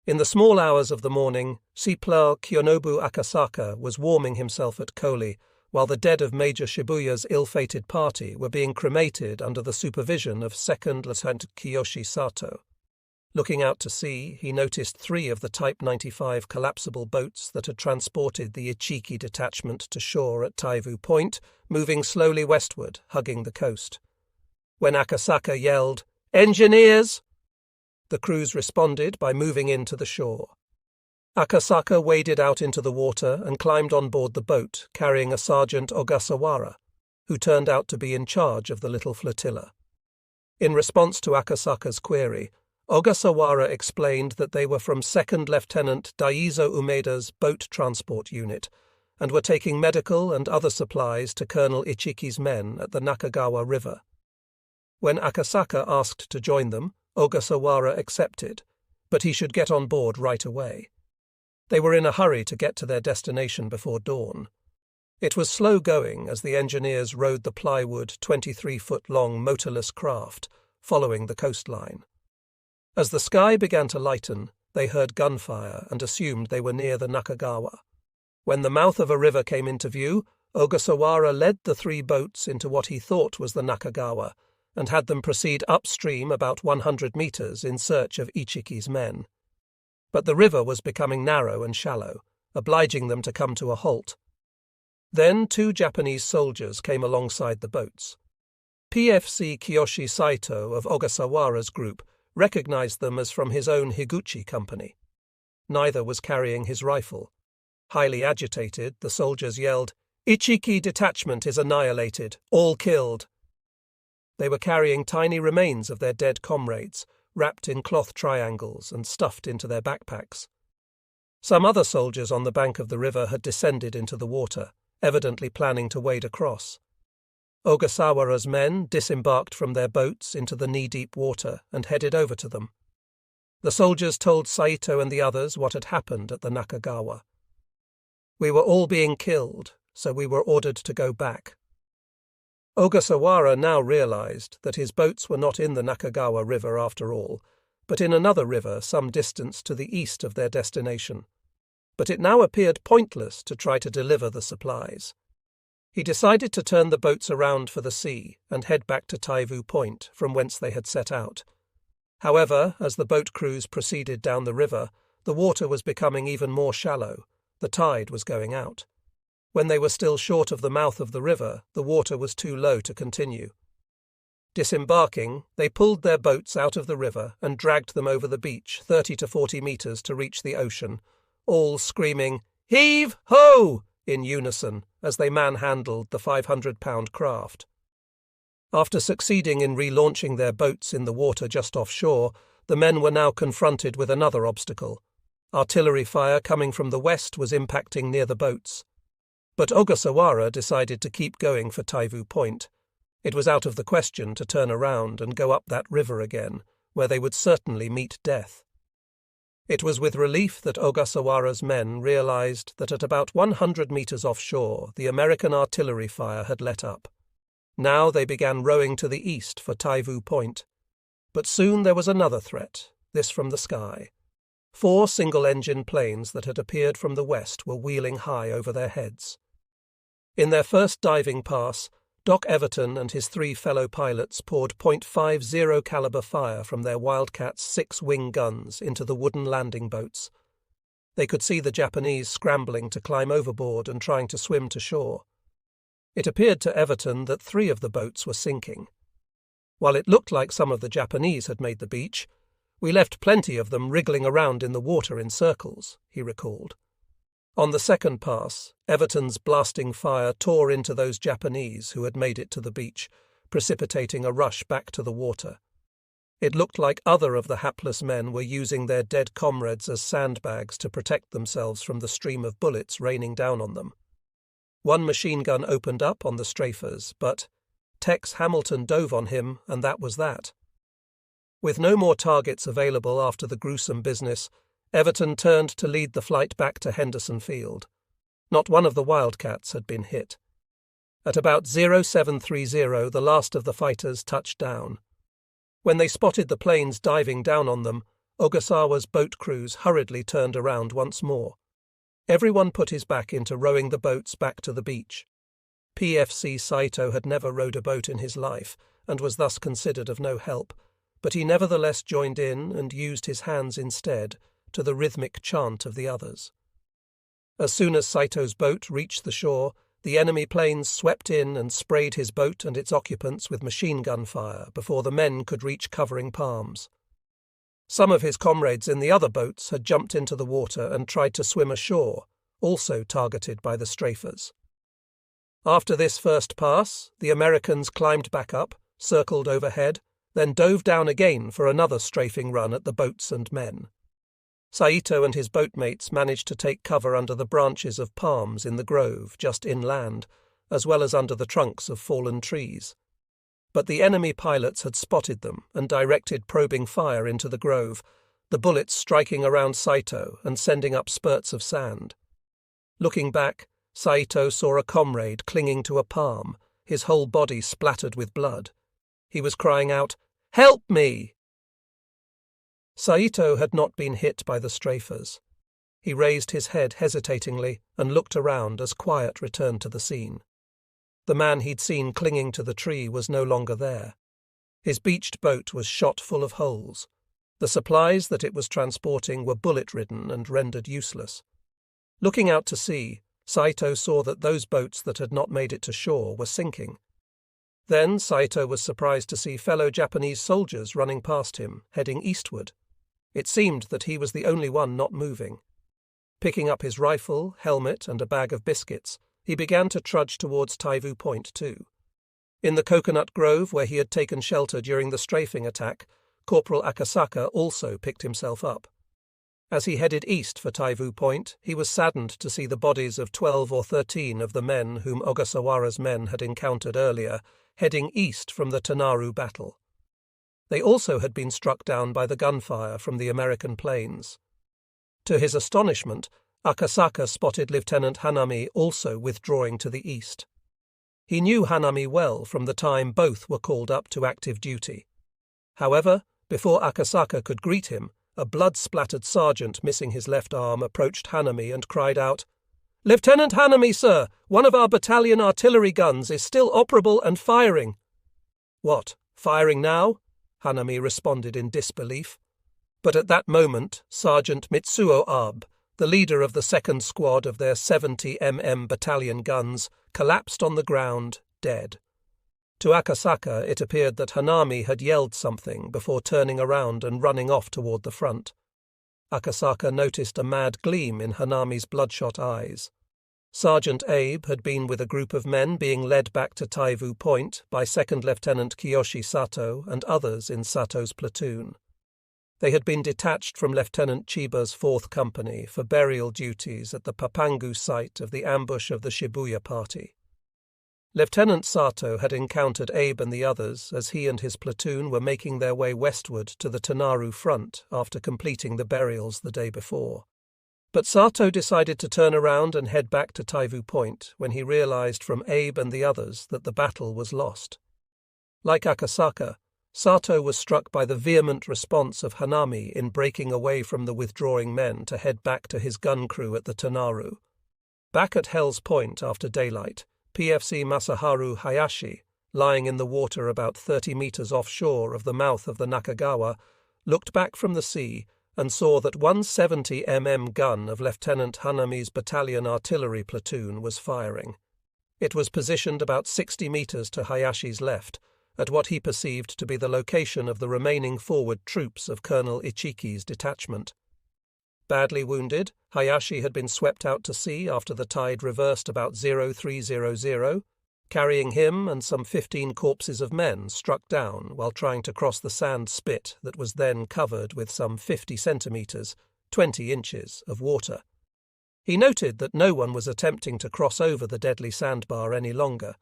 In the small hours of the morning, Seaplow Kiyonobu Akasaka was warming himself at Koli, while the dead of Major Shibuya's ill-fated party were being cremated under the supervision of 2nd Lieutenant Kiyoshi Sato. Looking out to sea, he noticed 3 of the Type 95 collapsible boats that had transported the Ichiki detachment to shore at Taivu Point, moving slowly westward, hugging the coast. When Akasaka yelled, "Engineers!" the crews responded by moving in to the shore. Akasaka waded out into the water and climbed on board the boat, carrying a Sergeant Ogasawara, who turned out to be in charge of the little flotilla. In response to Akasaka's query, Ogasawara explained that they were from 2nd Lieutenant Daizo Umeda's boat transport unit and were taking medical and other supplies to Colonel Ichiki's men at the Nakagawa River. When Akasaka asked to join them, Ogasawara accepted, but he should get on board right away. They were in a hurry to get to their destination before dawn. It was slow going as the engineers rowed the plywood 23-foot-long motorless craft, following the coastline. As the sky began to lighten, they heard gunfire and assumed they were near the Nakagawa. When the mouth of a river came into view, Ogasawara led the 3 boats into what he thought was the Nakagawa and had them proceed upstream about 100 meters in search of Ichiki's men. But the river was becoming narrow and shallow, obliging them to come to a halt. Then 2 Japanese soldiers came alongside the boats. PFC Kiyoshi Saito of Ogasawara's group recognized them as from his own Higuchi company. Neither was carrying his rifle. Highly agitated, the soldiers yelled, "Ichiki detachment is annihilated, all killed." They were carrying tiny remains of their dead comrades, wrapped in cloth triangles and stuffed into their backpacks. Some other soldiers on the bank of the river had descended into the water, evidently planning to wade across. Ogasawara's men disembarked from their boats into the knee-deep water and headed over to them. The soldiers told Saito and the others what had happened at the Nakagawa. "We were all being killed, so we were ordered to go back." Ogasawara now realized that his boats were not in the Nakagawa River after all, but in another river some distance to the east of their destination. But it now appeared pointless to try to deliver the supplies. He decided to turn the boats around for the sea and head back to Taivu Point, from whence they had set out. However, as the boat crews proceeded down the river, the water was becoming even more shallow. The tide was going out. When they were still short of the mouth of the river, the water was too low to continue. Disembarking, they pulled their boats out of the river and dragged them over the beach 30 to 40 meters to reach the ocean, all screaming, "Heave ho!" in unison as they manhandled the 500-pound craft. After succeeding in relaunching their boats in the water just offshore, the men were now confronted with another obstacle. Artillery fire coming from the west was impacting near the boats. But Ogasawara decided to keep going for Taivu Point. It was out of the question to turn around and go up that river again, where they would certainly meet death. It was with relief that Ogasawara's men realized that at about 100 meters offshore the American artillery fire had let up. Now they began rowing to the east for Taivu Point. But soon there was another threat, this from the sky. 4 single-engine planes that had appeared from the west were wheeling high over their heads. In their first diving pass, Doc Everton and his 3 fellow pilots poured .50 caliber fire from their Wildcat's 6-wing guns into the wooden landing boats. They could see the Japanese scrambling to climb overboard and trying to swim to shore. It appeared to Everton that 3 of the boats were sinking. While it looked like some of the Japanese had made the beach, "We left plenty of them wriggling around in the water in circles," he recalled. On the second pass, Everton's blasting fire tore into those Japanese who had made it to the beach, precipitating a rush back to the water. It looked like other of the hapless men were using their dead comrades as sandbags to protect themselves from the stream of bullets raining down on them. One machine gun opened up on the strafers, but Tex Hamilton dove on him, and that was that. With no more targets available after the gruesome business, Everton turned to lead the flight back to Henderson Field. Not one of the Wildcats had been hit. At about 0730, the last of the fighters touched down. When they spotted the planes diving down on them, Ogasawa's boat crews hurriedly turned around once more. Everyone put his back into rowing the boats back to the beach. PFC Saito had never rowed a boat in his life and was thus considered of no help, but he nevertheless joined in and used his hands instead, to the rhythmic chant of the others. As soon as Saito's boat reached the shore, the enemy planes swept in and sprayed his boat and its occupants with machine gun fire before the men could reach covering palms. Some of his comrades in the other boats had jumped into the water and tried to swim ashore, also targeted by the strafers. After this first pass, the Americans climbed back up, circled overhead, then dove down again for another strafing run at the boats and men. Saito and his boatmates managed to take cover under the branches of palms in the grove just inland, as well as under the trunks of fallen trees. But the enemy pilots had spotted them and directed probing fire into the grove, the bullets striking around Saito and sending up spurts of sand. Looking back, Saito saw a comrade clinging to a palm, his whole body splattered with blood. He was crying out, "Help me!" Saito had not been hit by the strafers. He raised his head hesitatingly and looked around as quiet returned to the scene. The man he'd seen clinging to the tree was no longer there. His beached boat was shot full of holes. The supplies that it was transporting were bullet-ridden and rendered useless. Looking out to sea, Saito saw that those boats that had not made it to shore were sinking. Then Saito was surprised to see fellow Japanese soldiers running past him, heading eastward. It seemed that he was the only one not moving. Picking up his rifle, helmet, and a bag of biscuits, he began to trudge towards Taivu Point too. In the coconut grove where he had taken shelter during the strafing attack, Corporal Akasaka also picked himself up. As he headed east for Taivu Point, he was saddened to see the bodies of 12 or 13 of the men whom Ogasawara's men had encountered earlier, heading east from the Tanaru battle. They also had been struck down by the gunfire from the American planes. To his astonishment, Akasaka spotted Lieutenant Hanami also withdrawing to the east. He knew Hanami well from the time both were called up to active duty. However, before Akasaka could greet him, a blood-splattered sergeant missing his left arm approached Hanami and cried out, "Lieutenant Hanami, sir! One of our battalion artillery guns is still operable and firing." "What, firing now?" Hanami responded in disbelief. But at that moment, Sergeant Mitsuo Abe, the leader of the second squad of their 70 battalion guns, collapsed on the ground, dead. To Akasaka, it appeared that Hanami had yelled something before turning around and running off toward the front. Akasaka noticed a mad gleam in Hanami's bloodshot eyes. Sergeant Abe had been with a group of men being led back to Taivu Point by Second Lieutenant Kiyoshi Sato and others in Sato's platoon. They had been detached from Lieutenant Chiba's 4th Company for burial duties at the Papangu site of the ambush of the Shibuya Party. Lieutenant Sato had encountered Abe and the others as he and his platoon were making their way westward to the Tanaru front after completing the burials the day before. But Sato decided to turn around and head back to Taivu Point when he realized from Abe and the others that the battle was lost. Like Akasaka, Sato was struck by the vehement response of Hanami in breaking away from the withdrawing men to head back to his gun crew at the Tanaru. Back at Hell's Point after daylight, PFC Masaharu Hayashi, lying in the water about 30 meters offshore of the mouth of the Nakagawa, looked back from the sea and saw that 170 gun of Lieutenant Hanami's battalion artillery platoon was firing. It was positioned about 60 meters to Hayashi's left, at what he perceived to be the location of the remaining forward troops of Colonel Ichiki's detachment. Badly wounded, Hayashi had been swept out to sea after the tide reversed about 0300, carrying him and some 15 corpses of men struck down while trying to cross the sand spit that was then covered with some 50 centimeters, 20 inches, of water. He noted that no one was attempting to cross over the deadly sandbar any longer,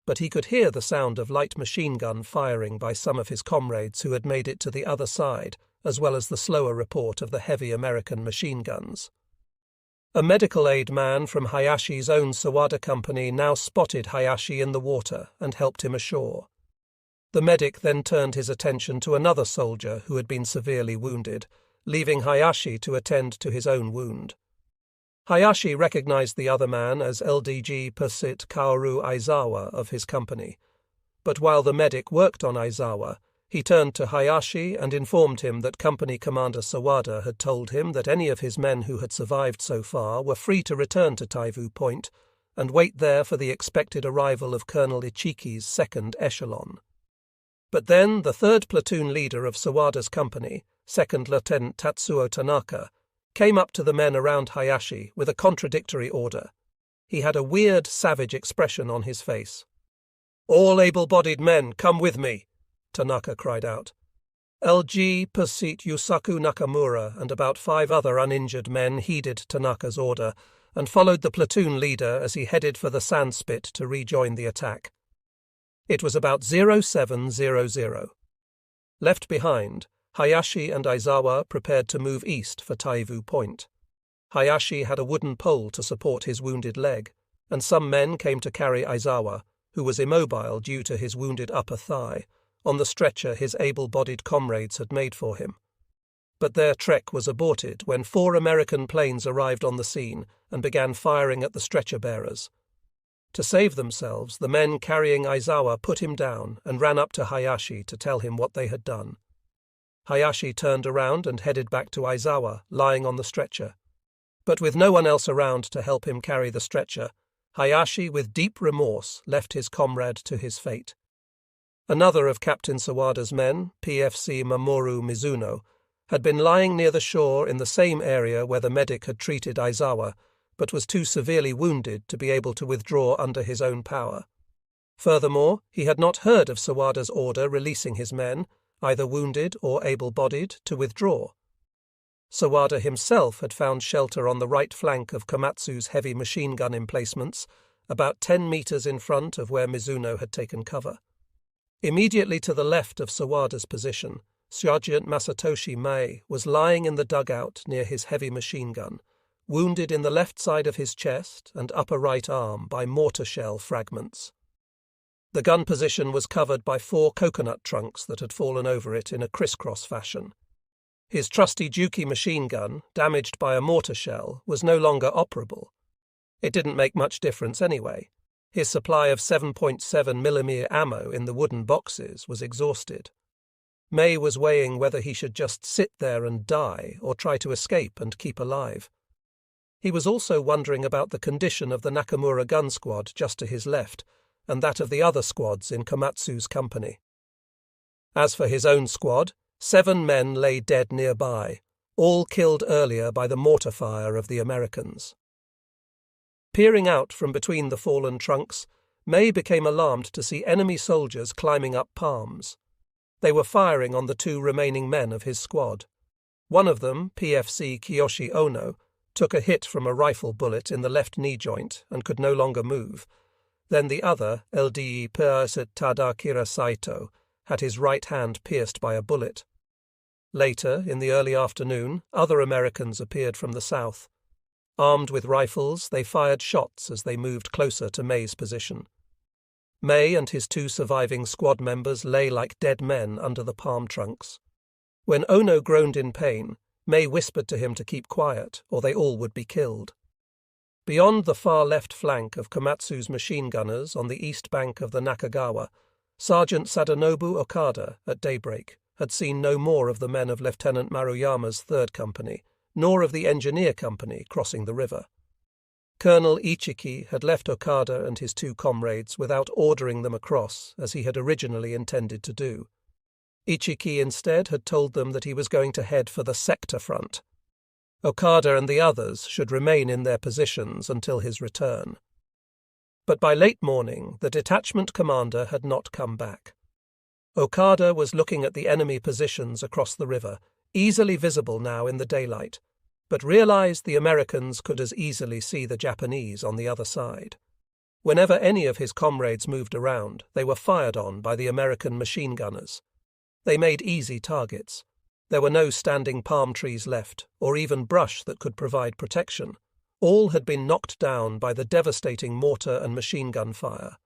but he could hear the sound of light machine gun firing by some of his comrades who had made it to the other side, as well as the slower report of the heavy American machine guns. A medical aid man from Hayashi's own Sawada company now spotted Hayashi in the water and helped him ashore. The medic then turned his attention to another soldier who had been severely wounded, leaving Hayashi to attend to his own wound. Hayashi recognized the other man as LDG Persit Kaoru Aizawa of his company, but while the medic worked on Aizawa, he turned to Hayashi and informed him that Company Commander Sawada had told him that any of his men who had survived so far were free to return to Taivu Point and wait there for the expected arrival of Colonel Ichiki's 2nd echelon. But then the 3rd platoon leader of Sawada's company, 2nd Lieutenant Tatsuo Tanaka, came up to the men around Hayashi with a contradictory order. He had a weird, savage expression on his face. "All able-bodied men, come with me," Tanaka cried out. LG Persit Yusaku Nakamura and about 5 other uninjured men heeded Tanaka's order and followed the platoon leader as he headed for the sandspit to rejoin the attack. It was about 0700. Left behind, Hayashi and Aizawa prepared to move east for Taivu Point. Hayashi had a wooden pole to support his wounded leg, and some men came to carry Aizawa, who was immobile due to his wounded upper thigh, on the stretcher his able-bodied comrades had made for him. But their trek was aborted when 4 American planes arrived on the scene and began firing at the stretcher-bearers. To save themselves, the men carrying Aizawa put him down and ran up to Hayashi to tell him what they had done. Hayashi turned around and headed back to Aizawa, lying on the stretcher. But with no one else around to help him carry the stretcher, Hayashi, with deep remorse, left his comrade to his fate. Another of Captain Sawada's men, PFC Mamoru Mizuno, had been lying near the shore in the same area where the medic had treated Aizawa, but was too severely wounded to be able to withdraw under his own power. Furthermore, he had not heard of Sawada's order releasing his men, either wounded or able-bodied, to withdraw. Sawada himself had found shelter on the right flank of Komatsu's heavy machine gun emplacements, about 10 meters in front of where Mizuno had taken cover. Immediately to the left of Sawada's position, Sergeant Masatoshi Mae was lying in the dugout near his heavy machine gun, wounded in the left side of his chest and upper right arm by mortar shell fragments. The gun position was covered by 4 coconut trunks that had fallen over it in a crisscross fashion. His trusty Juki machine gun, damaged by a mortar shell, was no longer operable. It didn't make much difference anyway. His supply of 7.7mm ammo in the wooden boxes was exhausted. May was weighing whether he should just sit there and die or try to escape and keep alive. He was also wondering about the condition of the Nakamura gun squad just to his left, and that of the other squads in Komatsu's company. As for his own squad, 7 men lay dead nearby, all killed earlier by the mortar fire of the Americans. Peering out from between the fallen trunks, May became alarmed to see enemy soldiers climbing up palms. They were firing on the 2 remaining men of his squad. One of them, PFC Kiyoshi Ono, took a hit from a rifle bullet in the left knee joint and could no longer move. Then the other, LDE Perset Tadakira Saito, had his right hand pierced by a bullet. Later, in the early afternoon, other Americans appeared from the south. Armed with rifles, they fired shots as they moved closer to May's position. May and his 2 surviving squad members lay like dead men under the palm trunks. When Ono groaned in pain, May whispered to him to keep quiet, or they all would be killed. Beyond the far left flank of Komatsu's machine gunners on the east bank of the Nakagawa, Sergeant Sadanobu Okada, at daybreak, had seen no more of the men of Lieutenant Maruyama's 3rd Company, nor of the Engineer Company crossing the river. Colonel Ichiki had left Okada and his 2 comrades without ordering them across, as he had originally intended to do. Ichiki instead had told them that he was going to head for the sector front. Okada and the others should remain in their positions until his return. But by late morning, the detachment commander had not come back. Okada was looking at the enemy positions across the river, easily visible now in the daylight, but realized the Americans could as easily see the Japanese on the other side. Whenever any of his comrades moved around, they were fired on by the American machine gunners. They made easy targets. There were no standing palm trees left, or even brush that could provide protection. All had been knocked down by the devastating mortar and machine gun fire.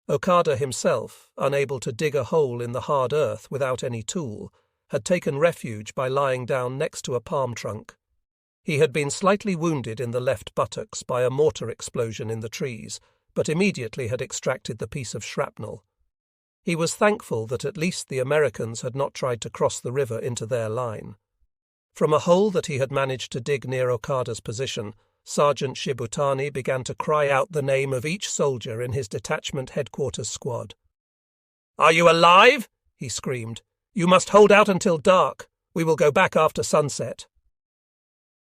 Okada himself, unable to dig a hole in the hard earth without any tool, had taken refuge by lying down next to a palm trunk. He had been slightly wounded in the left buttocks by a mortar explosion in the trees, but immediately had extracted the piece of shrapnel. He was thankful that at least the Americans had not tried to cross the river into their line. From a hole that he had managed to dig near Okada's position, Sergeant Shibutani began to cry out the name of each soldier in his detachment headquarters squad. "Are you alive?" he screamed. "You must hold out until dark. We will go back after sunset."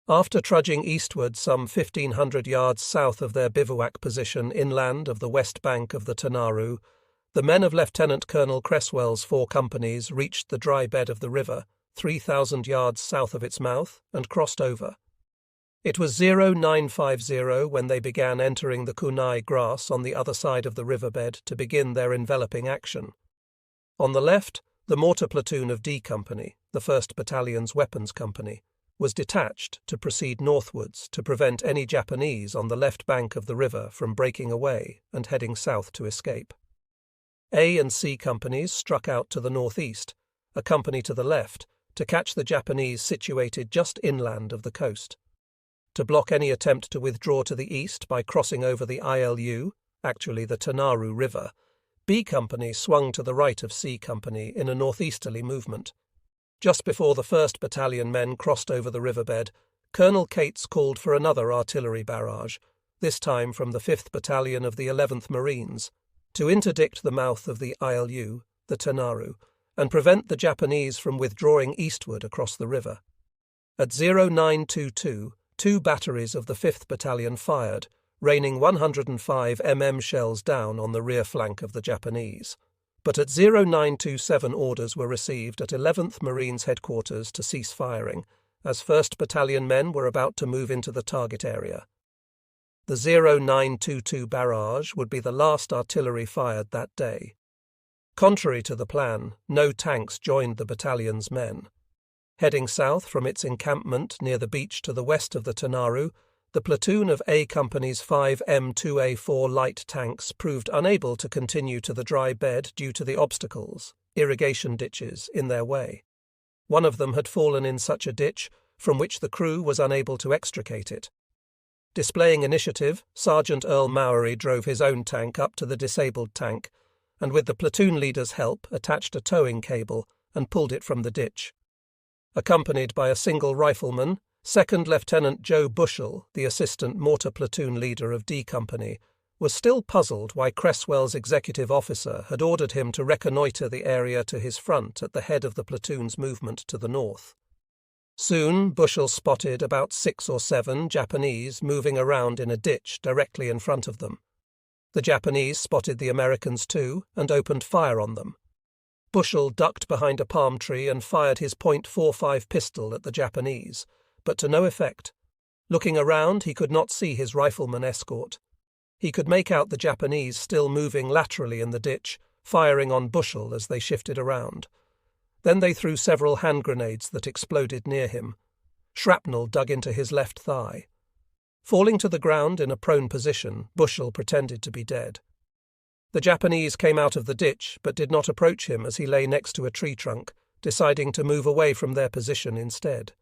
After trudging eastward some 1,500 yards south of their bivouac position inland of the west bank of the Tanaru, the men of Lieutenant Colonel Cresswell's 4 companies reached the dry bed of the river, 3,000 yards south of its mouth, and crossed over. It was 0950 when they began entering the kunai grass on the other side of the riverbed to begin their enveloping action. On the left, the mortar platoon of D Company, the 1st Battalion's weapons company, was detached to proceed northwards to prevent any Japanese on the left bank of the river from breaking away and heading south to escape. A and C companies struck out to the northeast, a company to the left, to catch the Japanese situated just inland of the coast. To block any attempt to withdraw to the east by crossing over the ILU, actually the Tanaru River, B Company swung to the right of C Company in a northeasterly movement. Just before the 1st Battalion men crossed over the riverbed, Colonel Cates called for another artillery barrage, this time from the 5th Battalion of the 11th Marines, to interdict the mouth of the ILU, the Tanaru, and prevent the Japanese from withdrawing eastward across the river. At 0922, 2 batteries of the 5th Battalion fired, raining 105 shells down on the rear flank of the Japanese. But at 0927 orders were received at 11th Marines headquarters to cease firing, as 1st Battalion men were about to move into the target area. The 0922 barrage would be the last artillery fired that day. Contrary to the plan, no tanks joined the battalion's men. Heading south from its encampment near the beach to the west of the Tanaru, the platoon of A Company's 5 M2A4 light tanks proved unable to continue to the dry bed due to the obstacles, irrigation ditches, in their way. One of them had fallen in such a ditch from which the crew was unable to extricate it. Displaying initiative, Sergeant Earl Mowery drove his own tank up to the disabled tank, and with the platoon leader's help attached a towing cable and pulled it from the ditch. Accompanied by a single rifleman, 2nd Lieutenant Joe Bushell, the assistant mortar platoon leader of D Company, was still puzzled why Cresswell's executive officer had ordered him to reconnoitre the area to his front at the head of the platoon's movement to the north. Soon Bushell spotted about 6 or 7 Japanese moving around in a ditch directly in front of them. The Japanese spotted the Americans too and opened fire on them. Bushell ducked behind a palm tree and fired his .45 pistol at the Japanese, but to no effect. Looking around, he could not see his rifleman escort. He could make out the Japanese still moving laterally in the ditch, firing on Bushell as they shifted around. Then they threw several hand grenades that exploded near him. Shrapnel dug into his left thigh. Falling to the ground in a prone position, Bushell pretended to be dead. The Japanese came out of the ditch but did not approach him as he lay next to a tree trunk, deciding to move away from their position instead.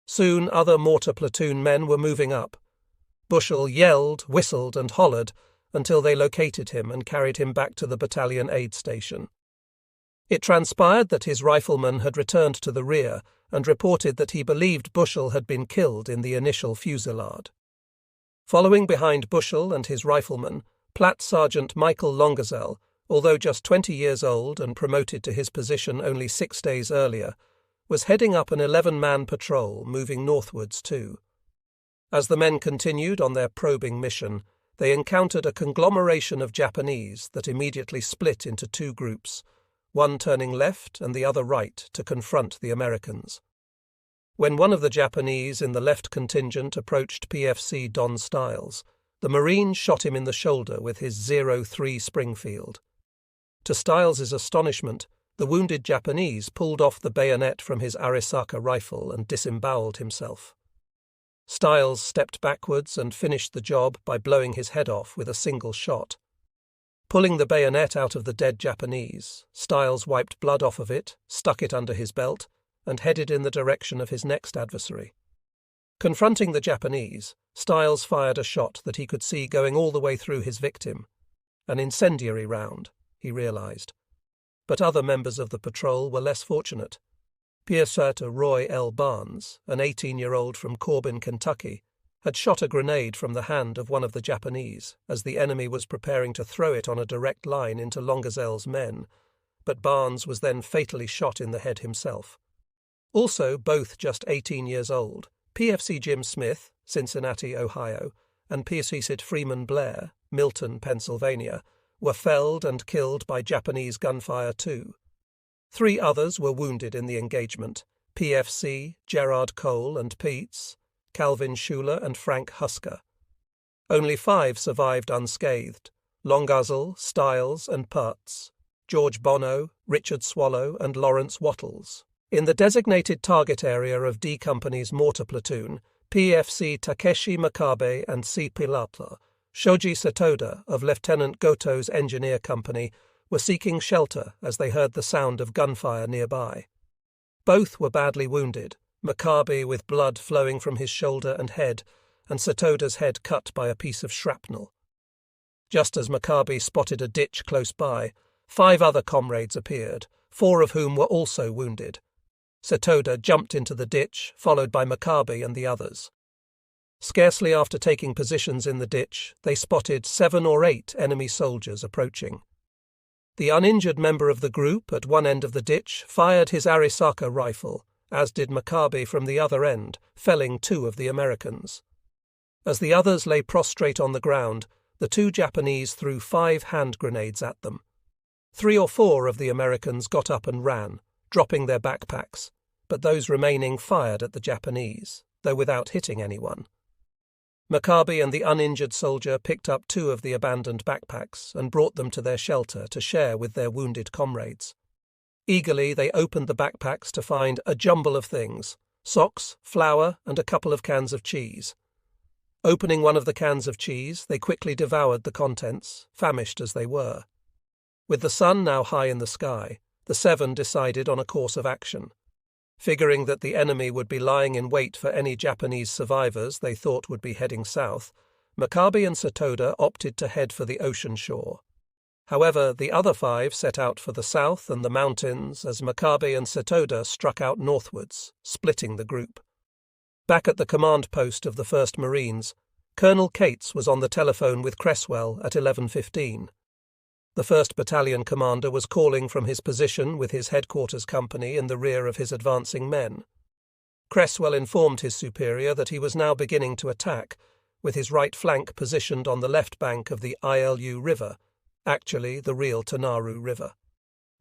Soon other mortar platoon men were moving up. Bushell yelled, whistled, and hollered until they located him and carried him back to the battalion aid station. It transpired that his rifleman had returned to the rear and reported that he believed Bushell had been killed in the initial fusillade. Following behind Bushell and his rifleman, Plat Sergeant Michael Longazell, although just 20 years old and promoted to his position only 6 days earlier, was heading up an 11-man patrol moving northwards too. As the men continued on their probing mission, they encountered a conglomeration of Japanese that immediately split into 2 groups, one turning left and the other right to confront the Americans. When one of the Japanese in the left contingent approached PFC Don Stiles, the Marine shot him in the shoulder with his .03 Springfield. To Stiles's astonishment, the wounded Japanese pulled off the bayonet from his Arisaka rifle and disemboweled himself. Stiles stepped backwards and finished the job by blowing his head off with a single shot. Pulling the bayonet out of the dead Japanese, Stiles wiped blood off of it, stuck it under his belt, and headed in the direction of his next adversary. Confronting the Japanese, Stiles fired a shot that he could see going all the way through his victim. An incendiary round, he realized. But other members of the patrol were less fortunate. Pierserta Roy L. Barnes, an 18-year-old from Corbin, Kentucky, had shot a grenade from the hand of one of the Japanese as the enemy was preparing to throw it on a direct line into Longazell's men, but Barnes was then fatally shot in the head himself. Also, both just 18 years old, PFC Jim Smith, Cincinnati, Ohio, and PFC Sid Freeman Blair, Milton, Pennsylvania, were felled and killed by Japanese gunfire too. 3 others were wounded in the engagement: PFC, Gerard Cole and Peets, Calvin Schuler and Frank Husker. Only 5 survived unscathed: Longazell, Stiles and Putz, George Bono, Richard Swallow and Lawrence Wattles. In the designated target area of D Company's mortar platoon, PFC Takeshi Makabe and C. Pilata, Shoji Satoda of Lieutenant Goto's engineer company were seeking shelter as they heard the sound of gunfire nearby. Both were badly wounded, Makabe with blood flowing from his shoulder and head, and Satoda's head cut by a piece of shrapnel. Just as Makabe spotted a ditch close by, 5 other comrades appeared, 4 of whom were also wounded. Satoda jumped into the ditch, followed by Makabe and the others. Scarcely after taking positions in the ditch, they spotted 7 or 8 enemy soldiers approaching. The uninjured member of the group at one end of the ditch fired his Arisaka rifle, as did Maccabi from the other end, felling 2 of the Americans. As the others lay prostrate on the ground, the 2 Japanese threw 5 hand grenades at them. 3 or 4 of the Americans got up and ran, dropping their backpacks, but those remaining fired at the Japanese, though without hitting anyone. Maccabi and the uninjured soldier picked up 2 of the abandoned backpacks and brought them to their shelter to share with their wounded comrades. Eagerly they opened the backpacks to find a jumble of things: socks, flour, and a couple of cans of cheese. Opening one of the cans of cheese, they quickly devoured the contents, famished as they were. With the sun now high in the sky, the 7 decided on a course of action. Figuring that the enemy would be lying in wait for any Japanese survivors they thought would be heading south, Maccabi and Satoda opted to head for the ocean shore. However, the other 5 set out for the south and the mountains as Maccabi and Satoda struck out northwards, splitting the group. Back at the command post of the 1st Marines, Colonel Cates was on the telephone with Cresswell at 11:15. The 1st Battalion commander was calling from his position with his headquarters company in the rear of his advancing men. Cresswell informed his superior that he was now beginning to attack, with his right flank positioned on the left bank of the Ilu River, actually the real Tanaru River.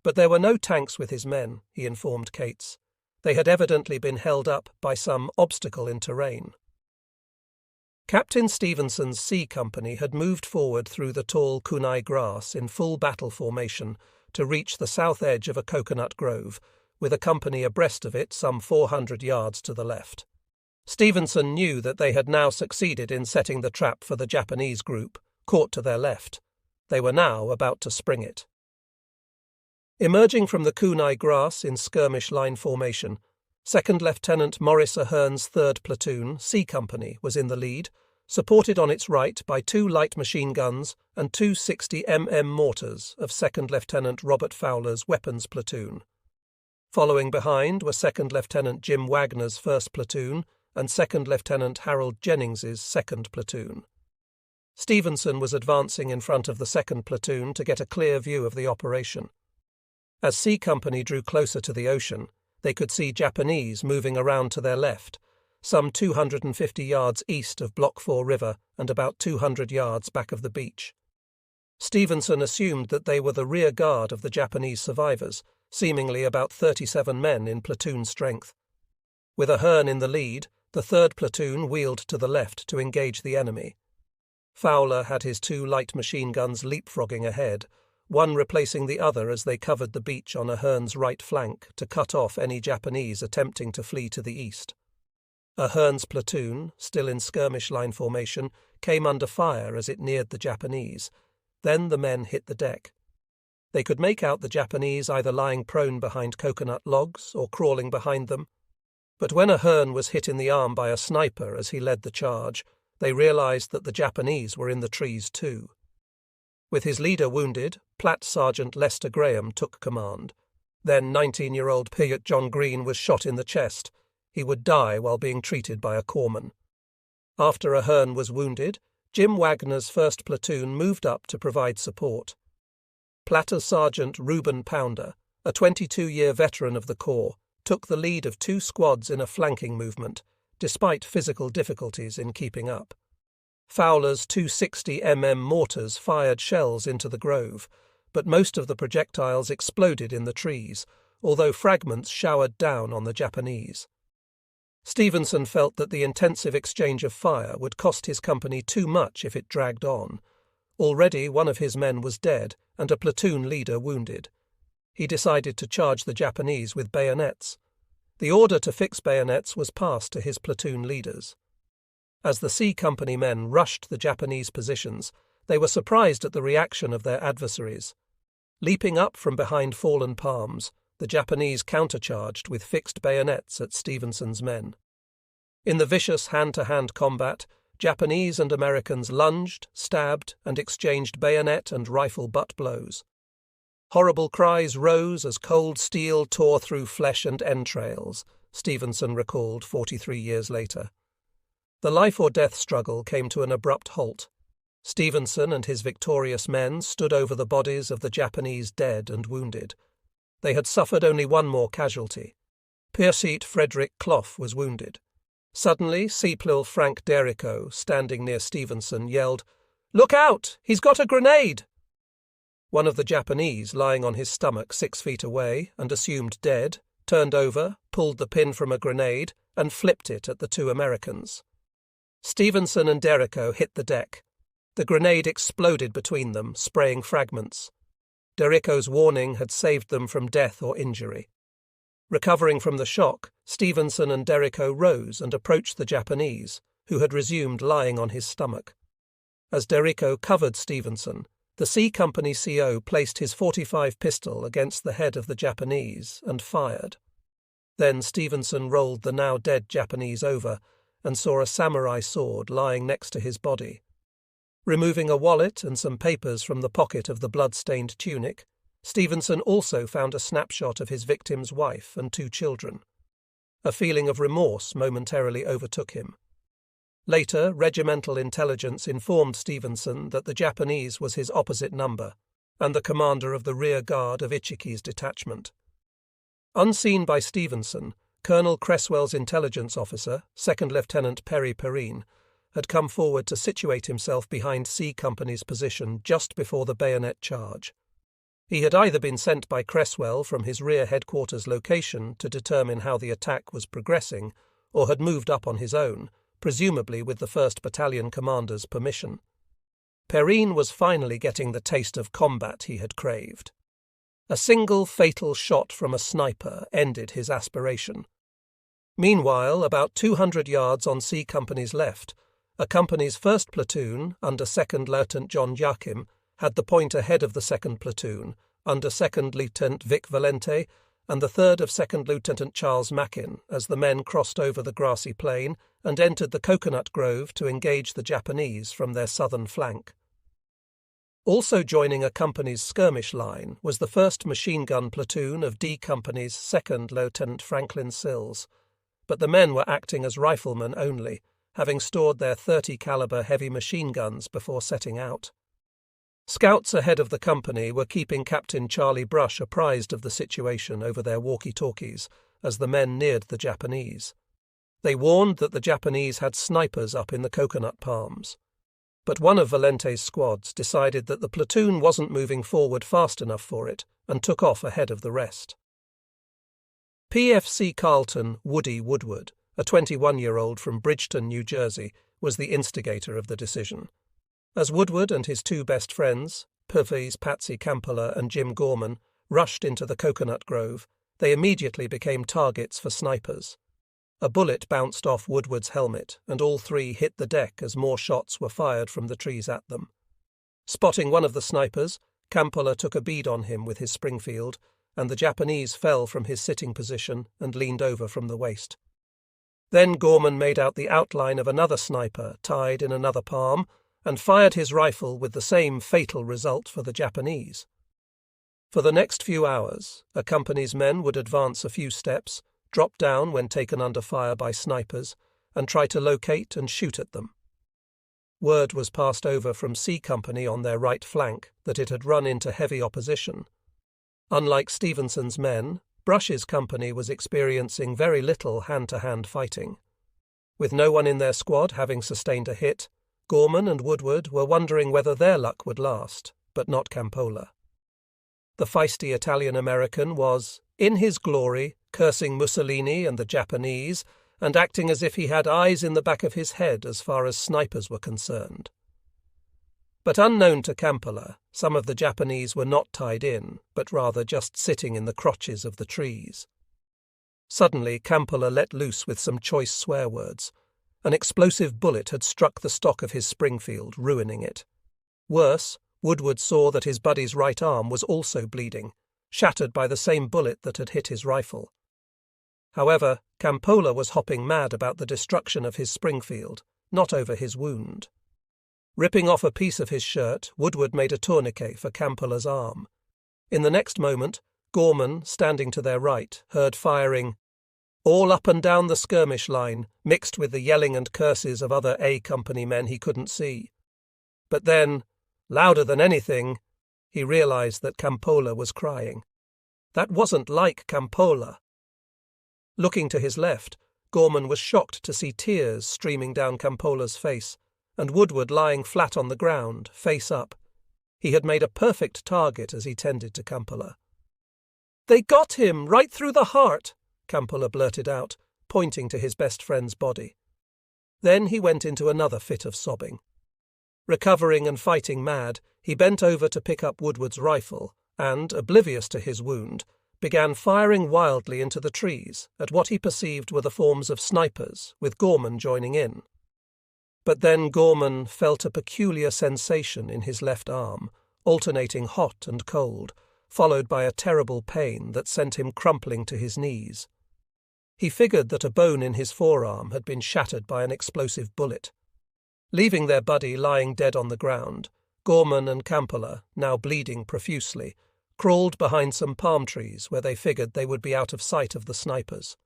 But there were no tanks with his men, he informed Cates. They had evidently been held up by some obstacle in terrain. Captain Stevenson's C Company had moved forward through the tall kunai grass in full battle formation to reach the south edge of a coconut grove, with a company abreast of it some 400 yards to the left. Stevenson knew that they had now succeeded in setting the trap for the Japanese group, caught to their left. They were now about to spring it. Emerging from the kunai grass in skirmish line formation, 2nd Lieutenant Maurice Ahearn's 3rd Platoon, C Company, was in the lead, supported on its right by 2 light machine guns and 2 60mm mortars of 2nd Lieutenant Robert Fowler's weapons platoon. Following behind were 2nd Lieutenant Jim Wagner's 1st Platoon and 2nd Lieutenant Harold Jennings's 2nd Platoon. Stevenson was advancing in front of the 2nd Platoon to get a clear view of the operation. As C Company drew closer to the ocean, they could see Japanese moving around to their left, some 250 yards east of Block 4 River and about 200 yards back of the beach. Stevenson assumed that they were the rear guard of the Japanese survivors, seemingly about 37 men in platoon strength. With Ahern in the lead, the 3rd Platoon wheeled to the left to engage the enemy. Fowler had his 2 light machine guns leapfrogging ahead, one replacing the other as they covered the beach on Ahern's right flank to cut off any Japanese attempting to flee to the east. Ahern's platoon, still in skirmish line formation, came under fire as it neared the Japanese. Then the men hit the deck. They could make out the Japanese either lying prone behind coconut logs or crawling behind them. But when Ahern was hit in the arm by a sniper as he led the charge, they realized that the Japanese were in the trees too. With his leader wounded, Platt Sergeant Lester Graham took command. Then 19-year-old Piot John Green was shot in the chest. He would die while being treated by a corpsman. After Ahern was wounded, Jim Wagner's 1st Platoon moved up to provide support. Platter Sergeant Reuben Pounder, a 22-year veteran of the Corps, took the lead of 2 squads in a flanking movement, despite physical difficulties in keeping up. Fowler's 2 60mm mortars fired shells into the grove, but most of the projectiles exploded in the trees, although fragments showered down on the Japanese. Stevenson felt that the intensive exchange of fire would cost his company too much if it dragged on. Already one of his men was dead and a platoon leader wounded. He decided to charge the Japanese with bayonets. The order to fix bayonets was passed to his platoon leaders. As the C Company men rushed the Japanese positions, they were surprised at the reaction of their adversaries. Leaping up from behind fallen palms, the Japanese countercharged with fixed bayonets at Stevenson's men. In the vicious hand-to-hand combat, Japanese and Americans lunged, stabbed, and exchanged bayonet and rifle butt blows. Horrible cries rose as cold steel tore through flesh and entrails, Stevenson recalled 43 years later. The life-or-death struggle came to an abrupt halt. Stevenson and his victorious men stood over the bodies of the Japanese dead and wounded. They had suffered only one more casualty. Pierceet Frederick Clough was wounded. Suddenly, Seaplil Frank Derico, standing near Stevenson, yelled, "Look out! He's got a grenade!" One of the Japanese, lying on his stomach 6 feet away and assumed dead, turned over, pulled the pin from a grenade, and flipped it at the 2 Americans. Stevenson and Derico hit the deck. The grenade exploded between them, spraying fragments. Derico's warning had saved them from death or injury. Recovering from the shock, Stevenson and Derico rose and approached the Japanese, who had resumed lying on his stomach. As Derico covered Stevenson, the C Company CO placed his .45 pistol against the head of the Japanese and fired. Then Stevenson rolled the now dead Japanese over and saw a samurai sword lying next to his body. Removing a wallet and some papers from the pocket of the blood-stained tunic, Stevenson also found a snapshot of his victim's wife and 2 children. A feeling of remorse momentarily overtook him. Later, regimental intelligence informed Stevenson that the Japanese was his opposite number and the commander of the rear guard of Ichiki's detachment. Unseen by Stevenson, Colonel Cresswell's intelligence officer, 2nd Lieutenant Perry Perrine, had come forward to situate himself behind C Company's position just before the bayonet charge. He had either been sent by Cresswell from his rear headquarters location to determine how the attack was progressing, or had moved up on his own, presumably with the 1st Battalion commander's permission. Perrine was finally getting the taste of combat he had craved. A single fatal shot from a sniper ended his aspiration. Meanwhile, about 200 yards on C Company's left, a company's 1st platoon, under 2nd Lieutenant John Joachim, had the point ahead of the 2nd platoon, under 2nd Lieutenant Vic Valente, and the 3rd of 2nd Lieutenant Charles Mackin, as the men crossed over the grassy plain and entered the coconut grove to engage the Japanese from their southern flank. Also joining a company's skirmish line was the 1st machine gun platoon of D Company's 2nd Lieutenant Franklin Sills, but the men were acting as riflemen only, having stored their .30 caliber heavy machine guns before setting out. Scouts ahead of the company were keeping Captain Charlie Brush apprised of the situation over their walkie-talkies as the men neared the Japanese. They warned that the Japanese had snipers up in the coconut palms. But one of Valente's squads decided that the platoon wasn't moving forward fast enough for it and took off ahead of the rest. PFC Carlton Woody Woodward, a 21-year-old from Bridgeton, New Jersey, was the instigator of the decision. As Woodward and his 2 best friends, Purvis Patsy Campola and Jim Gorman, rushed into the coconut grove, they immediately became targets for snipers. A bullet bounced off Woodward's helmet, and all 3 hit the deck as more shots were fired from the trees at them. Spotting one of the snipers, Campola took a bead on him with his Springfield, and the Japanese fell from his sitting position and leaned over from the waist. Then Gorman made out the outline of another sniper tied in another palm, and fired his rifle with the same fatal result for the Japanese. For the next few hours, a company's men would advance a few steps, drop down when taken under fire by snipers, and try to locate and shoot at them. Word was passed over from C Company on their right flank that it had run into heavy opposition. Unlike Stevenson's men, Brush's company was experiencing very little hand-to-hand fighting. With no one in their squad having sustained a hit, Gorman and Woodward were wondering whether their luck would last, but not Campola. The feisty Italian-American was, in his glory, cursing Mussolini and the Japanese, and acting as if he had eyes in the back of his head as far as snipers were concerned. But unknown to Campola, some of the Japanese were not tied in, but rather just sitting in the crotches of the trees. Suddenly Campola let loose with some choice swear words. An explosive bullet had struck the stock of his Springfield, ruining it. Worse, Woodward saw that his buddy's right arm was also bleeding, shattered by the same bullet that had hit his rifle. However, Campola was hopping mad about the destruction of his Springfield, not over his wound. Ripping off a piece of his shirt, Woodward made a tourniquet for Campola's arm. In the next moment, Gorman, standing to their right, heard firing all up and down the skirmish line, mixed with the yelling and curses of other A Company men he couldn't see. But then, louder than anything, he realized that Campola was crying. That wasn't like Campola. Looking to his left, Gorman was shocked to see tears streaming down Campola's face, and Woodward lying flat on the ground, face up. He had made a perfect target as he tended to Campola. "They got him, right through the heart," Campola blurted out, pointing to his best friend's body. Then he went into another fit of sobbing. Recovering and fighting mad, he bent over to pick up Woodward's rifle and, oblivious to his wound, began firing wildly into the trees at what he perceived were the forms of snipers, with Gorman joining in. But then Gorman felt a peculiar sensation in his left arm, alternating hot and cold, followed by a terrible pain that sent him crumpling to his knees. He figured that a bone in his forearm had been shattered by an explosive bullet. Leaving their buddy lying dead on the ground, Gorman and Campola, now bleeding profusely, crawled behind some palm trees where they figured they would be out of sight of the snipers.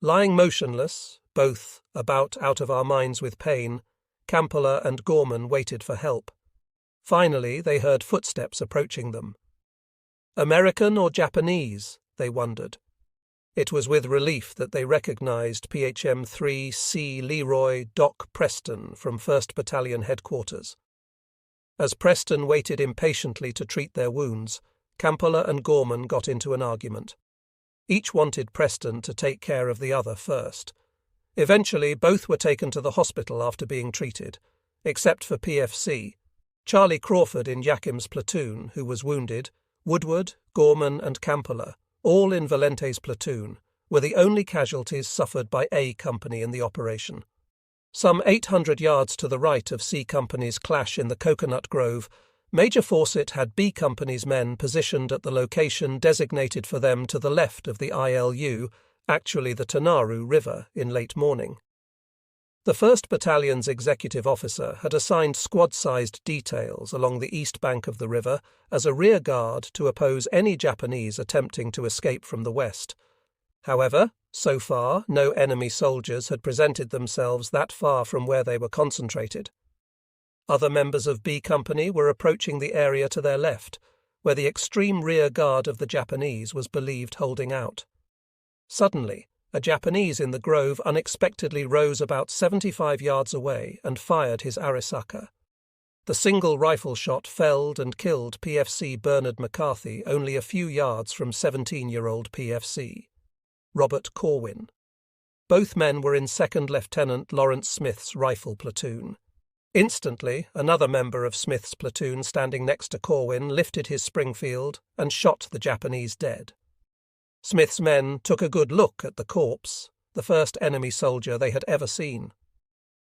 Lying motionless, both about out of our minds with pain, Campola and Gorman waited for help. Finally, they heard footsteps approaching them. American or Japanese, they wondered. It was with relief that they recognized PHM-3 C. Leroy Doc Preston from 1st Battalion Headquarters. As Preston waited impatiently to treat their wounds, Campola and Gorman got into an argument. Each wanted Preston to take care of the other first. Eventually, both were taken to the hospital after being treated, except for PFC. Charlie Crawford in Yakim's platoon, who was wounded, Woodward, Gorman and Campola, all in Valente's platoon, were the only casualties suffered by A Company in the operation. Some 800 yards to the right of C Company's clash in the Coconut Grove, Major Fawcett had B Company's men positioned at the location designated for them to the left of the ILU, actually the Tanaru River, in late morning. The 1st Battalion's executive officer had assigned squad-sized details along the east bank of the river as a rear guard to oppose any Japanese attempting to escape from the west. However, so far, no enemy soldiers had presented themselves that far from where they were concentrated. Other members of B Company were approaching the area to their left, where the extreme rear guard of the Japanese was believed holding out. Suddenly, a Japanese in the grove unexpectedly rose about 75 yards away and fired his Arisaka. The single rifle shot felled and killed PFC Bernard McCarthy only a few yards from 17-year-old PFC, Robert Corwin. Both men were in 2nd Lieutenant Lawrence Smith's rifle platoon. Instantly, another member of Smith's platoon standing next to Corwin lifted his Springfield and shot the Japanese dead. Smith's men took a good look at the corpse, the first enemy soldier they had ever seen.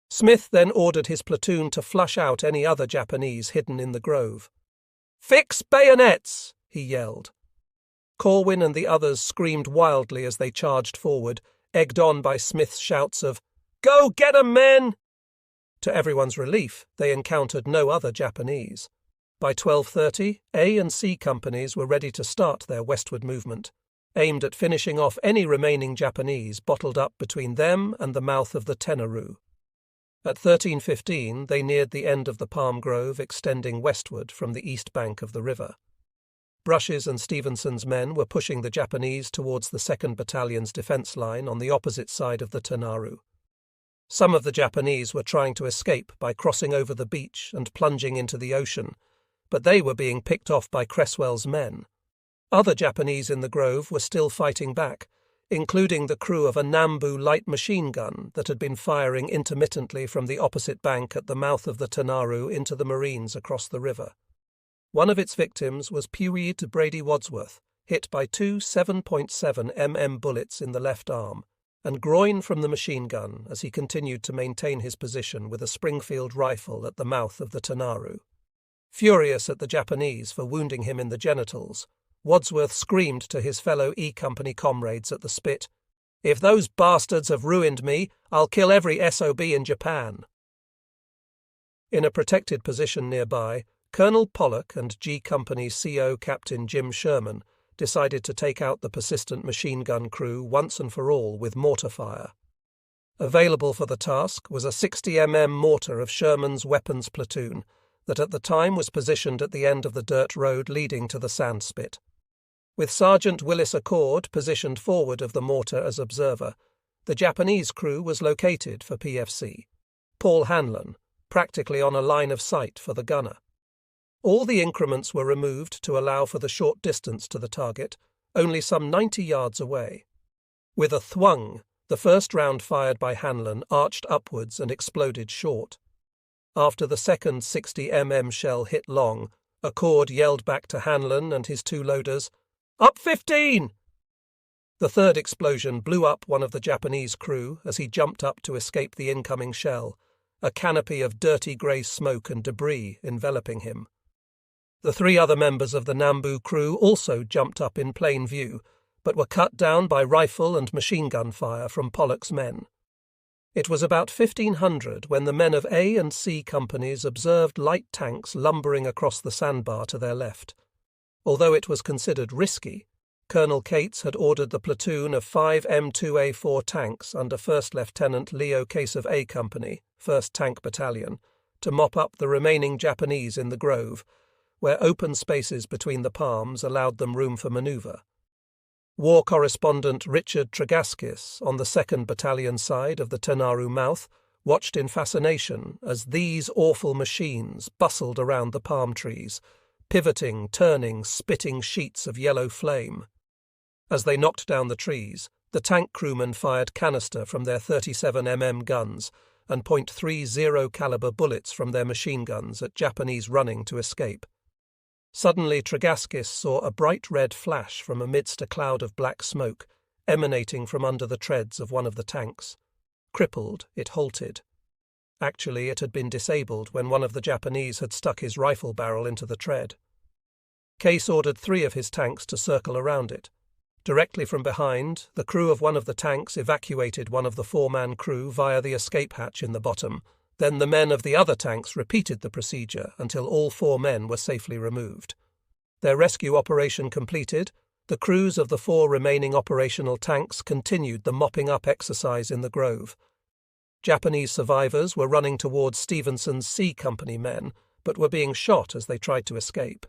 Smith then ordered his platoon to flush out any other Japanese hidden in the grove. "Fix bayonets!" he yelled. Corwin and the others screamed wildly as they charged forward, egged on by Smith's shouts of, "Go get 'em, men!" To everyone's relief, they encountered no other Japanese. By 12:30, A and C companies were ready to start their westward movement, aimed at finishing off any remaining Japanese bottled up between them and the mouth of the Tenaru. At 13:15, they neared the end of the palm grove extending westward from the east bank of the river. Brushes and Stevenson's men were pushing the Japanese towards the 2nd Battalion's defence line on the opposite side of the Tenaru. Some of the Japanese were trying to escape by crossing over the beach and plunging into the ocean, but they were being picked off by Cresswell's men. Other Japanese in the grove were still fighting back, including the crew of a Nambu light machine gun that had been firing intermittently from the opposite bank at the mouth of the Tenaru into the Marines across the river. One of its victims was Pewid Brady Wadsworth, hit by 2 7.7 mm bullets in the left arm, and groin from the machine gun as he continued to maintain his position with a Springfield rifle at the mouth of the Tenaru. Furious at the Japanese for wounding him in the genitals, Wadsworth screamed to his fellow E Company comrades at the spit, "If those bastards have ruined me, I'll kill every SOB in Japan." In a protected position nearby, Colonel Pollock and G Company CO Captain Jim Sherman decided to take out the persistent machine gun crew once and for all with mortar fire. Available for the task was a 60 mm mortar of Sherman's weapons platoon, that at the time was positioned at the end of the dirt road leading to the sand spit. With Sergeant Willis Accord positioned forward of the mortar as observer, the Japanese crew was located for PFC. Paul Hanlon, practically on a line of sight for the gunner. All the increments were removed to allow for the short distance to the target, only some 90 yards away. With a thwung, the first round fired by Hanlon arched upwards and exploded short. After the second 60 mm shell hit long, Accord yelled back to Hanlon and his two loaders, "Up 15!" The third explosion blew up one of the Japanese crew as he jumped up to escape the incoming shell, a canopy of dirty grey smoke and debris enveloping him. The three other members of the Nambu crew also jumped up in plain view, but were cut down by rifle and machine gun fire from Pollock's men. It was about 1500 when the men of A and C companies observed light tanks lumbering across the sandbar to their left. Although it was considered risky, Colonel Cates had ordered the platoon of 5 M2A4 tanks under First Lieutenant Leo Case of A Company, 1st Tank Battalion, to mop up the remaining Japanese in the grove, where open spaces between the palms allowed them room for manoeuvre. War correspondent Richard Tregaskis, on the 2nd Battalion side of the Tenaru mouth, watched in fascination as these awful machines bustled around the palm trees, pivoting, turning, spitting sheets of yellow flame. As they knocked down the trees, the tank crewmen fired canister from their 37 mm guns and .30 caliber bullets from their machine guns at Japanese running to escape. Suddenly Tregaskis saw a bright red flash from amidst a cloud of black smoke, emanating from under the treads of one of the tanks. Crippled, it halted. Actually, it had been disabled when one of the Japanese had stuck his rifle barrel into the tread. Case ordered 3 of his tanks to circle around it. Directly from behind, the crew of one of the tanks evacuated one of the 4-man crew via the escape hatch in the bottom. Then the men of the other tanks repeated the procedure until all 4 men were safely removed. Their rescue operation completed, the crews of the 4 remaining operational tanks continued the mopping-up exercise in the grove. Japanese survivors were running towards Stevenson's C Company men, but were being shot as they tried to escape.